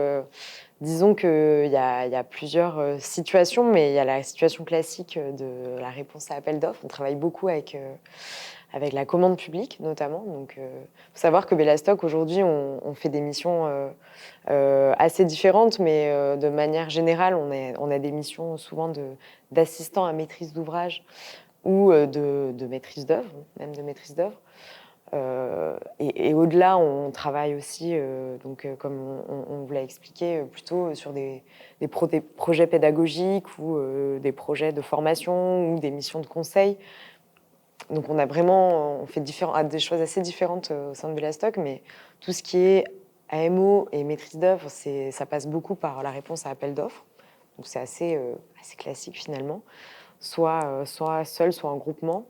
disons qu'il y a plusieurs situations, mais il y a la situation classique de la réponse à appel d'offres. On travaille beaucoup avec la commande publique, notamment. Donc, faut savoir que Bellastock, aujourd'hui, on fait des missions assez différentes, mais de manière générale, on a des missions souvent d'assistant à maîtrise d'ouvrage ou de maîtrise d'œuvre, même de maîtrise d'œuvre. Et au-delà, on travaille aussi, comme on vous l'a expliqué, plutôt sur des projets pédagogiques ou des projets de formation ou des missions de conseil. Donc on fait des choses assez différentes au sein de Bellastock, mais tout ce qui est AMO et maîtrise d'œuvre, ça passe beaucoup par la réponse à appel d'offres. Donc c'est assez classique finalement, soit seul, soit en groupement.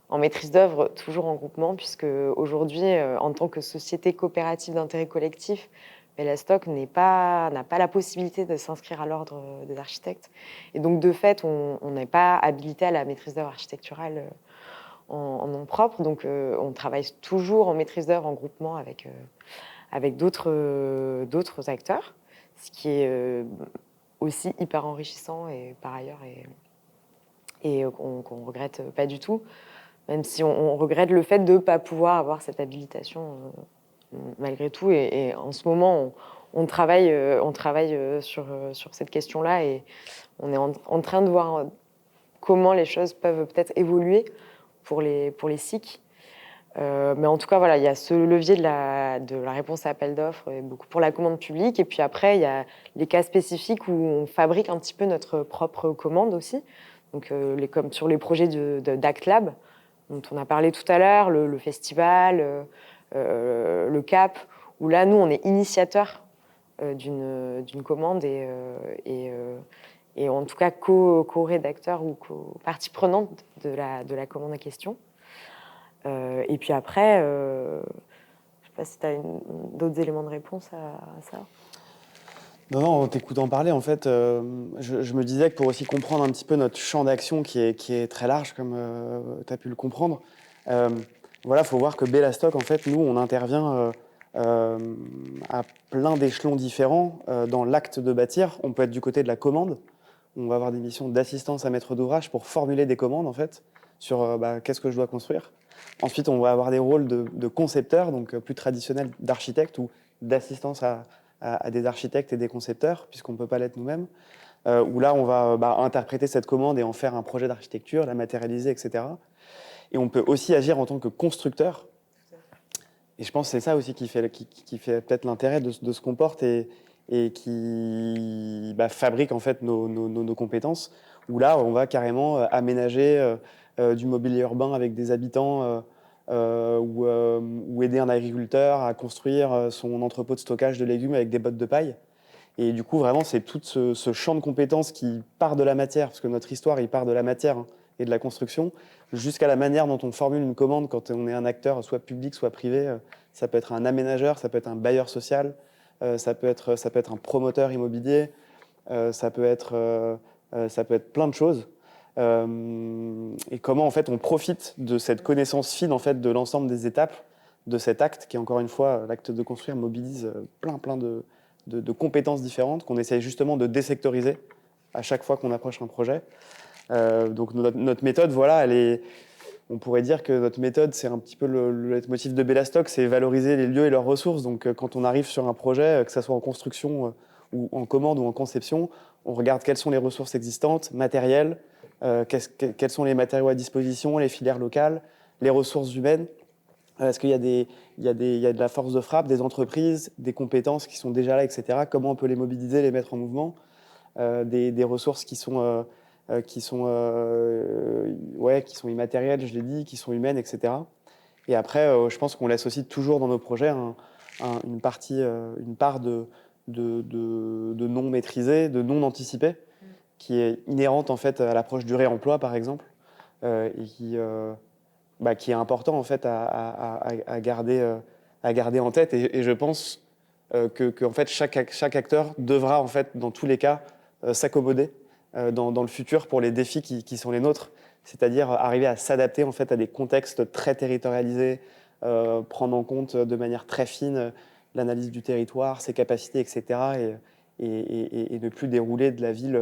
En maîtrise d'œuvre, toujours en groupement, puisque aujourd'hui, en tant que société coopérative d'intérêt collectif, Bellastock n'a pas la possibilité de s'inscrire à l'ordre des architectes. Et donc, de fait, on n'est pas habilité à la maîtrise d'œuvre architecturale en nom propre. Donc, on travaille toujours en maîtrise d'œuvre en groupement avec d'autres acteurs, ce qui est aussi hyper enrichissant et par ailleurs, et qu'on ne regrette pas du tout. Même si on regrette le fait de ne pas pouvoir avoir cette habilitation malgré tout. Et en ce moment, on travaille sur cette question-là et on est en train de voir comment les choses peuvent peut-être évoluer pour les SIC. Mais en tout cas, voilà, il y a ce levier de la réponse à appel d'offres, et beaucoup pour la commande publique. Et puis après, il y a les cas spécifiques où on fabrique un petit peu notre propre commande aussi. Donc, comme sur les projets d'Act Lab, dont on a parlé tout à l'heure, le festival, le CAP, où là, nous, on est initiateur d'une commande et en tout cas co-rédacteur ou partie prenante de la commande en question. Et puis après, je ne sais pas si tu as d'autres éléments de réponse à ça. Non, en t'écoutant parler, en fait, je me disais que pour aussi comprendre un petit peu notre champ d'action qui est très large, comme tu as pu le comprendre, voilà, faut voir que Bellastock, en fait, nous, on intervient à plein d'échelons différents dans l'acte de bâtir. On peut être du côté de la commande. On va avoir des missions d'assistance à maître d'ouvrage pour formuler des commandes, en fait, sur qu'est-ce que je dois construire. Ensuite, on va avoir des rôles de concepteur, donc plus traditionnels d'architecte ou d'assistance à des architectes et des concepteurs, puisqu'on ne peut pas l'être nous-mêmes, où là, on va interpréter cette commande et en faire un projet d'architecture, la matérialiser, etc. Et on peut aussi agir en tant que constructeur. Et je pense que c'est ça aussi qui fait peut-être l'intérêt de ce qu'on porte et qui fabrique en fait nos compétences, où là, on va carrément aménager du mobilier urbain avec des habitants ou aider un agriculteur à construire son entrepôt de stockage de légumes avec des bottes de paille. Et du coup, vraiment, c'est tout ce champ de compétences qui part de la matière, parce que notre histoire, il part de la matière et de la construction, jusqu'à la manière dont on formule une commande quand on est un acteur, soit public, soit privé. Ça peut être un aménageur, ça peut être un bailleur social, ça peut être un promoteur immobilier, ça peut être plein de choses. Et comment en fait on profite de cette connaissance fine en fait de l'ensemble des étapes de cet acte qui, encore une fois, l'acte de construire mobilise plein de compétences différentes qu'on essaye justement de désectoriser à chaque fois qu'on approche un projet. Donc notre méthode, voilà, on pourrait dire que notre méthode, c'est un petit peu le leitmotiv de Bellastock, c'est valoriser les lieux et leurs ressources. Donc quand on arrive sur un projet, que ce soit en construction ou en commande ou en conception, on regarde quelles sont les ressources existantes, matérielles, quels sont les matériaux à disposition, les filières locales, les ressources humaines. Est-ce qu'il y a de la force de frappe, des entreprises, des compétences qui sont déjà là, etc. Comment on peut les mobiliser, les mettre en mouvement, des ressources qui sont immatérielles, je l'ai dit, qui sont humaines, etc. Et après, je pense qu'on laisse aussi toujours dans nos projets une part de non maîtrisé, de non anticipé, qui est inhérente en fait à l'approche du réemploi, par exemple, et qui est important en fait à garder en tête. Et je pense que en fait, chaque acteur devra en fait, dans tous les cas, s'accommoder dans le futur pour les défis qui sont les nôtres, c'est-à-dire arriver à s'adapter en fait à des contextes très territorialisés, prendre en compte de manière très fine l'analyse du territoire, ses capacités, etc. Et ne plus dérouler de la ville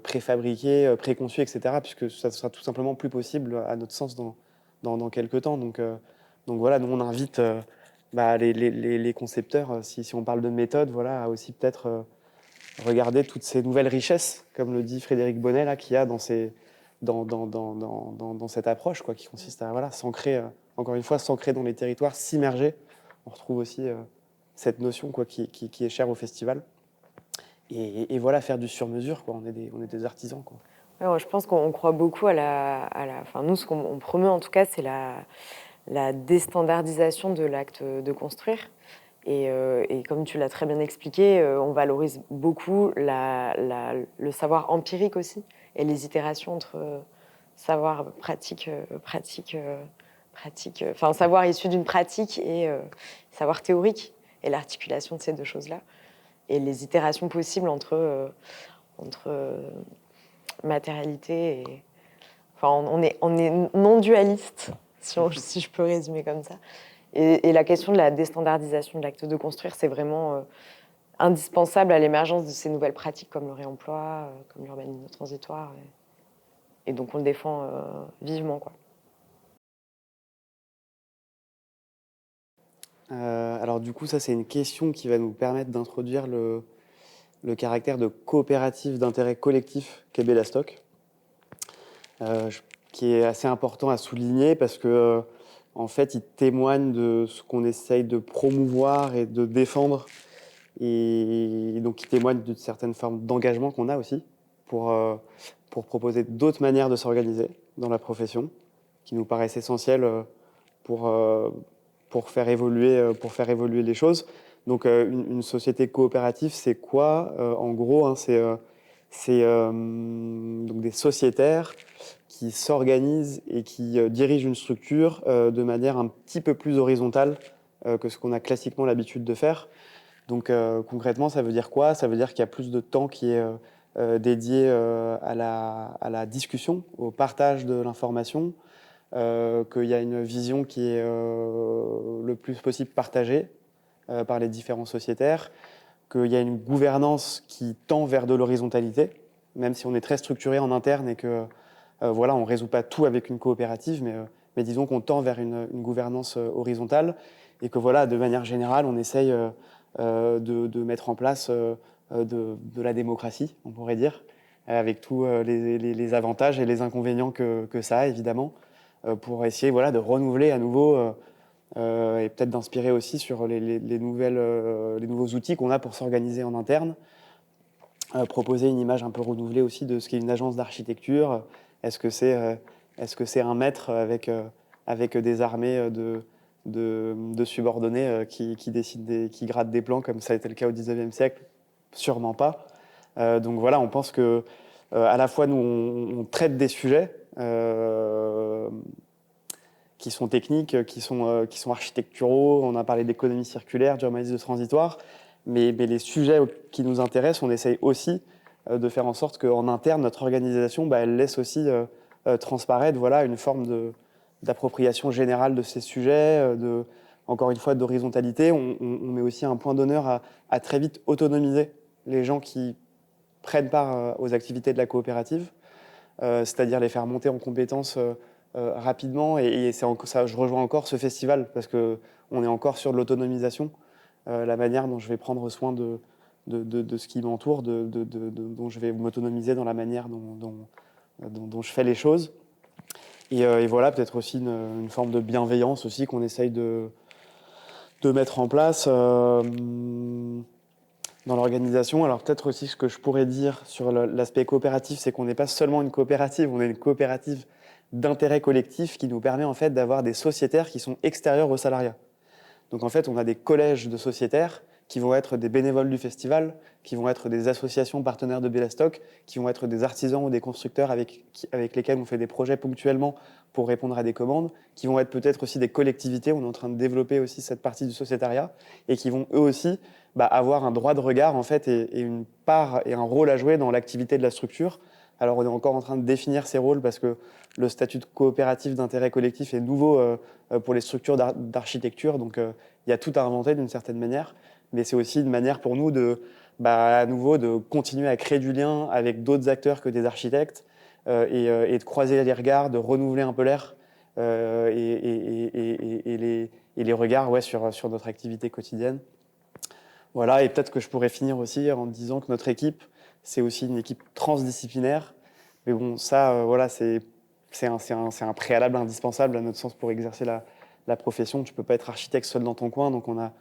préfabriquée, préconçue, etc. Puisque ça sera tout simplement plus possible à notre sens dans quelques temps. Donc voilà, nous on invite les concepteurs, si on parle de méthode, voilà, à aussi peut-être regarder toutes ces nouvelles richesses, comme le dit Frédéric Bonnet, là, qu'il y a dans cette approche, quoi, qui consiste à voilà, s'ancrer, encore une fois, s'ancrer dans les territoires, s'immerger. On retrouve aussi cette notion quoi, qui est chère au festival. Et voilà, faire du sur-mesure, quoi. On est des artisans, quoi. Ouais, je pense qu'on croit beaucoup enfin, nous, ce qu'on promeut en tout cas, c'est la déstandardisation de l'acte de construire. Et comme tu l'as très bien expliqué, on valorise beaucoup le savoir empirique aussi et les itérations entre savoir enfin savoir issu d'une pratique et savoir théorique et l'articulation de ces deux choses-là et les itérations possibles entre matérialité et enfin on est non dualiste si je peux résumer comme ça. Et la question de la déstandardisation de l'acte de construire, c'est vraiment indispensable à l'émergence de ces nouvelles pratiques comme le réemploi, comme l'urbanisme transitoire. Et donc on le défend vivement, quoi. Alors du coup, ça c'est une question qui va nous permettre d'introduire le caractère de coopérative d'intérêt collectif qu'est Bellastock, qui est assez important à souligner parce que en fait, il témoigne de ce qu'on essaye de promouvoir et de défendre, et donc il témoigne d'une certaine forme d'engagement qu'on a aussi pour proposer d'autres manières de s'organiser dans la profession, qui nous paraissent essentielles pour faire évoluer les choses. Donc une société coopérative, c'est quoi en gros, hein, c'est donc des sociétaires qui s'organisent et qui dirigent une structure de manière un petit peu plus horizontale que ce qu'on a classiquement l'habitude de faire. Donc concrètement, ça veut dire quoi? Ça veut dire qu'il y a plus de temps qui est dédié à la discussion, au partage de l'information, qu'il y a une vision qui est le plus possible partagée par les différents sociétaires, qu'il y a une gouvernance qui tend vers de l'horizontalité, même si on est très structuré en interne et que voilà, on ne résout pas tout avec une coopérative, mais disons qu'on tend vers une gouvernance horizontale et que voilà, de manière générale, on essaye de mettre en place de la démocratie, on pourrait dire, avec tous les avantages et les inconvénients que ça a, évidemment, pour essayer voilà, de renouveler à nouveau et peut-être d'inspirer aussi sur les nouveaux outils qu'on a pour s'organiser en interne. Proposer une image un peu renouvelée aussi de ce qu'est une agence d'architecture. Est-ce que c'est un maître avec des armées de subordonnés qui décident, qui grattent des plans comme ça a été le cas au XIXe siècle? Sûrement pas. Donc voilà, on pense que à la fois nous on traite des sujets qui sont techniques, qui sont architecturaux. On a parlé d'économie circulaire, d'urbanisme transitoire, mais les sujets qui nous intéressent, on essaye aussi de faire en sorte qu'en interne, notre organisation, elle laisse aussi transparaître une forme d'appropriation générale de ces sujets, encore une fois, d'horizontalité. On met aussi un point d'honneur à très vite autonomiser les gens qui prennent part aux activités de la coopérative, c'est-à-dire les faire monter en compétences rapidement. Et ça, je rejoins encore ce festival, parce qu'on est encore sur de l'autonomisation, la manière dont je vais prendre soin de ce qui m'entoure, dont je vais m'autonomiser dans la manière dont je fais les choses. Et voilà, peut-être aussi une forme de bienveillance aussi qu'on essaye de mettre en place dans l'organisation. Alors peut-être aussi ce que je pourrais dire sur l'aspect coopératif, c'est qu'on n'est pas seulement une coopérative, on est une coopérative d'intérêt collectif qui nous permet en fait d'avoir des sociétaires qui sont extérieurs au salariat. Donc en fait, on a des collèges de sociétaires qui vont être des bénévoles du festival, qui vont être des associations partenaires de Bellastock, qui vont être des artisans ou des constructeurs avec lesquels on fait des projets ponctuellement pour répondre à des commandes, qui vont être peut-être aussi des collectivités, on est en train de développer aussi cette partie du sociétariat, et qui vont eux aussi avoir un droit de regard en fait, et une part et un rôle à jouer dans l'activité de la structure. Alors on est encore en train de définir ces rôles parce que le statut de coopérative d'intérêt collectif est nouveau pour les structures d'architecture, donc il y a tout à inventer d'une certaine manière. Mais c'est aussi une manière pour nous à nouveau de continuer à créer du lien avec d'autres acteurs que des architectes et de croiser les regards, de renouveler un peu l'air et les regards sur notre activité quotidienne. Voilà, et peut-être que je pourrais finir aussi en disant que notre équipe, c'est aussi une équipe transdisciplinaire. Mais bon, ça, c'est un préalable indispensable à notre sens pour exercer la profession. Tu ne peux pas être architecte seul dans ton coin, donc on a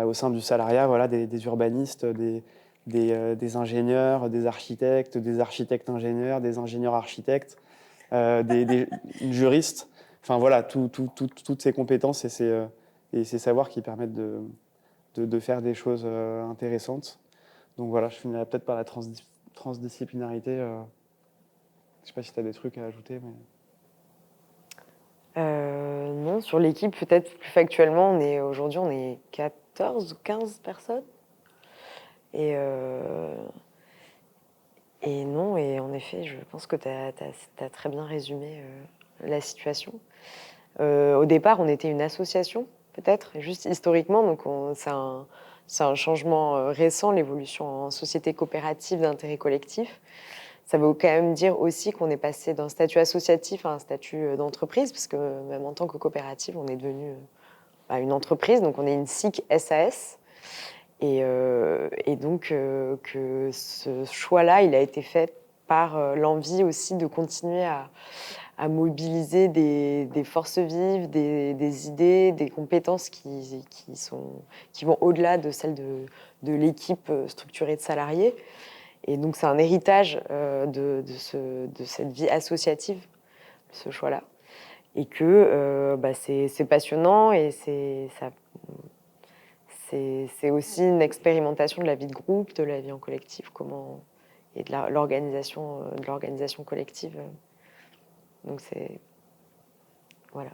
au sein du salariat des urbanistes, des ingénieurs, des architectes ingénieurs, des ingénieurs architectes, des juristes. Enfin voilà, toutes ces compétences et ces savoirs qui permettent de faire des choses intéressantes. Donc voilà, je finirai peut-être par la transdisciplinarité. Je ne sais pas si tu as des trucs à ajouter. Mais... Non, sur l'équipe, peut-être plus factuellement, aujourd'hui on est 14 ou 15 personnes. Et non, et en effet, je pense que tu as très bien résumé la situation. Au départ, on était une association, peut-être, juste historiquement, donc c'est un changement récent, l'évolution en société coopérative d'intérêt collectif. Ça veut quand même dire aussi qu'on est passé d'un statut associatif à un statut d'entreprise, parce que même en tant que coopérative, on est devenu une entreprise, donc on est une SIC SAS. Et donc que ce choix-là, il a été fait par l'envie aussi de continuer à mobiliser des forces vives, des idées, des compétences qui vont au-delà de celles de l'équipe structurée de salariés. Et donc c'est un héritage de cette vie associative, ce choix-là. Et que c'est passionnant et c'est aussi une expérimentation de la vie de groupe, de la vie en collectif, et de l'organisation collective. Donc c'est... Voilà.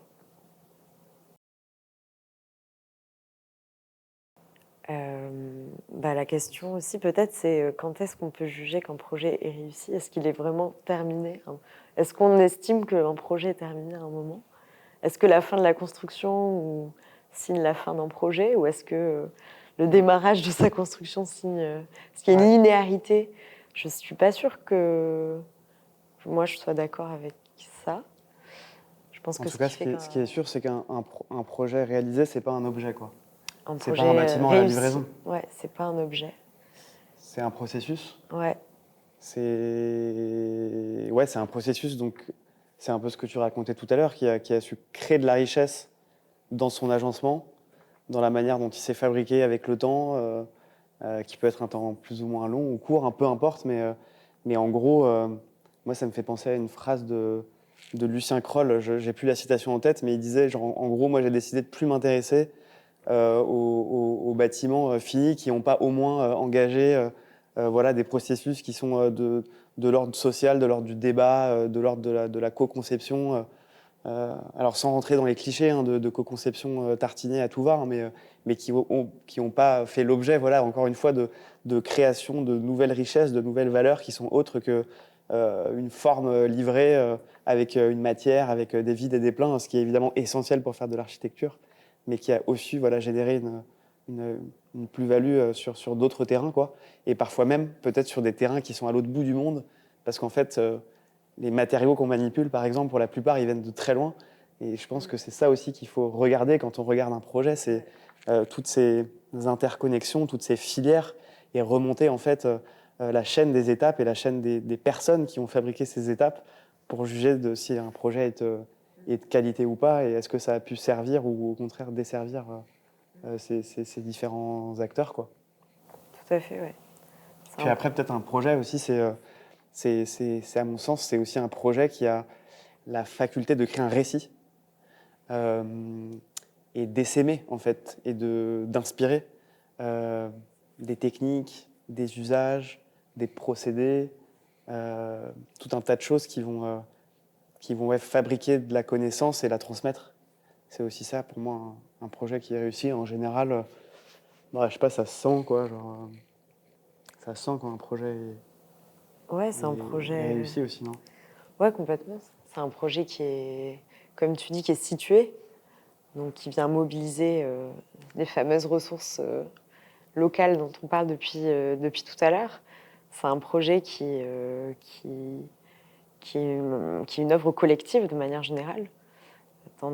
La question aussi, peut-être, c'est quand est-ce qu'on peut juger qu'un projet est réussi? Est-ce qu'il est vraiment terminé? Est-ce qu'on estime qu'un projet est terminé à un moment? Est-ce que la fin de la construction signe la fin d'un projet? Ou est-ce que le démarrage de sa construction signe... Est-ce qu'il y a une linéarité? Je ne suis pas sûre que moi, je sois d'accord avec ça. Je pense En que tout cas, ce qui est sûr, c'est qu'un projet réalisé, ce n'est pas un objet, quoi. C'est pas un bâtiment réussi. à la livraison. Ouais, c'est pas un objet. C'est un processus. Ouais. C'est un processus, donc c'est un peu ce que tu racontais tout à l'heure, qui a su créer de la richesse dans son agencement, dans la manière dont il s'est fabriqué avec le temps, qui peut être un temps plus ou moins long ou court, peu importe, mais en gros, moi ça me fait penser à une phrase de Lucien Kroll, j'ai plus la citation en tête, mais il disait, genre, en gros, moi j'ai décidé de plus m'intéresser aux bâtiments finis qui n'ont pas au moins engagé des processus qui sont de l'ordre social, de l'ordre du débat, de l'ordre de la co-conception, alors sans rentrer dans les clichés hein, de co-conception tartinée à tout va, hein, mais qui ont pas fait l'objet, voilà, encore une fois, de création de nouvelles richesses, de nouvelles valeurs qui sont autres que une forme livrée avec une matière, avec des vides et des pleins, ce qui est évidemment essentiel pour faire de l'architecture, mais qui a aussi voilà, généré une plus-value sur d'autres terrains, quoi. Et parfois même peut-être sur des terrains qui sont à l'autre bout du monde, parce qu'en fait, les matériaux qu'on manipule, par exemple, pour la plupart, ils viennent de très loin. Et je pense que c'est ça aussi qu'il faut regarder quand on regarde un projet, c'est toutes ces interconnexions, toutes ces filières, et remonter en fait la chaîne des étapes et la chaîne des personnes qui ont fabriqué ces étapes pour juger de si un projet est de qualité ou pas, et est-ce que ça a pu servir ou au contraire desservir ces différents acteurs, quoi. Tout à fait, ouais. Puis après, peut-être un projet aussi, à mon sens, c'est aussi un projet qui a la faculté de créer un récit et d'essaimer, en fait, et d'inspirer des techniques, des usages, des procédés, tout un tas de choses qui vont ouais, fabriquer de la connaissance et la transmettre. C'est aussi ça, pour moi, un projet qui est réussi. En général, je sais pas, ça se sent, quoi. Genre, ça se sent quand un projet ouais, c'est un projet réussi aussi, non? Ouais, complètement. C'est un projet qui est, comme tu dis, qui est situé, donc qui vient mobiliser les fameuses ressources locales dont on parle depuis tout à l'heure. C'est un projet qui est une œuvre collective de manière générale, en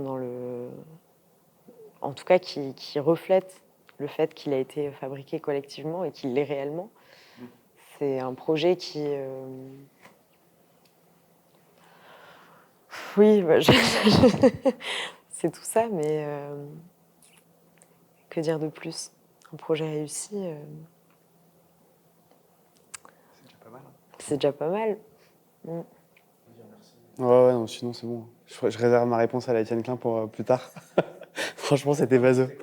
tout cas qui reflète le fait qu'il a été fabriqué collectivement et qu'il l'est réellement. C'est un projet qui... Oui, c'est tout ça, mais que dire de plus? Un projet réussi, c'est déjà pas mal. Mm. Ouais, non, sinon c'est bon. Je réserve ma réponse à la Étienne Klein pour plus tard. Franchement, c'était vaseux.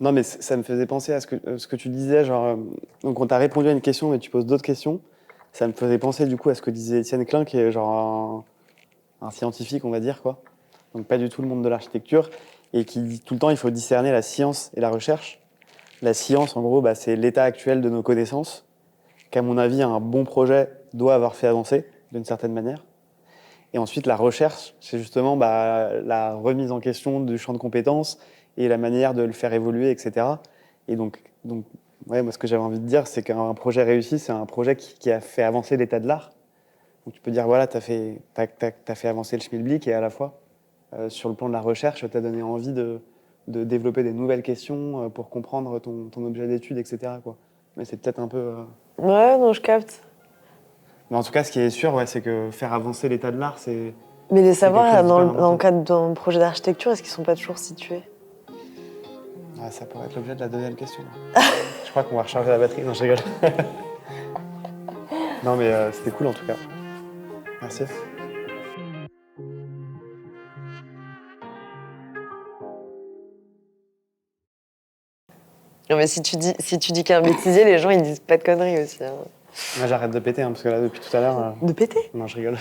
Non, mais ça me faisait penser à ce que tu disais, genre, donc on t'a répondu à une question, mais tu poses d'autres questions. Ça me faisait penser du coup à ce que disait Étienne Klein, qui est genre un scientifique, on va dire, quoi. Donc pas du tout le monde de l'architecture, et qui dit tout le temps il faut discerner la science et la recherche. La science, en gros, c'est l'état actuel de nos connaissances, qu'à mon avis, un bon projet doit avoir fait avancer, d'une certaine manière. Et ensuite, la recherche, c'est justement la remise en question du champ de compétences et la manière de le faire évoluer, etc. Et donc ouais, moi, ce que j'avais envie de dire, c'est qu'un projet réussi, c'est un projet qui a fait avancer l'état de l'art. Donc tu peux dire, voilà, t'as fait avancer le schmilblick, et à la fois, sur le plan de la recherche, t'as donné envie de développer des nouvelles questions pour comprendre ton objet d'étude, etc., quoi. Mais c'est peut-être un peu... Ouais, non, je capte. Mais en tout cas, ce qui est sûr, ouais, c'est que faire avancer l'état de l'art, c'est... Mais les savoirs, dans important. le cadre d'un projet d'architecture, est-ce qu'ils sont pas toujours situés? Ah, ça pourrait être l'objet de la deuxième question. Je crois qu'on va recharger la batterie. Non, je rigole. Non, mais c'était cool en tout cas. Merci. Non, mais si tu dis qu'un bêtisier, les gens ils disent pas de conneries aussi. Hein. Moi, j'arrête de péter, parce que là, depuis tout à l'heure... De péter? Non, je rigole. La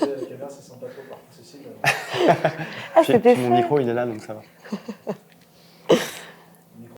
caméra, ça sent pas trop, par contre, Cécile. Ah, c'était mon ça. micro, il est là, donc ça va.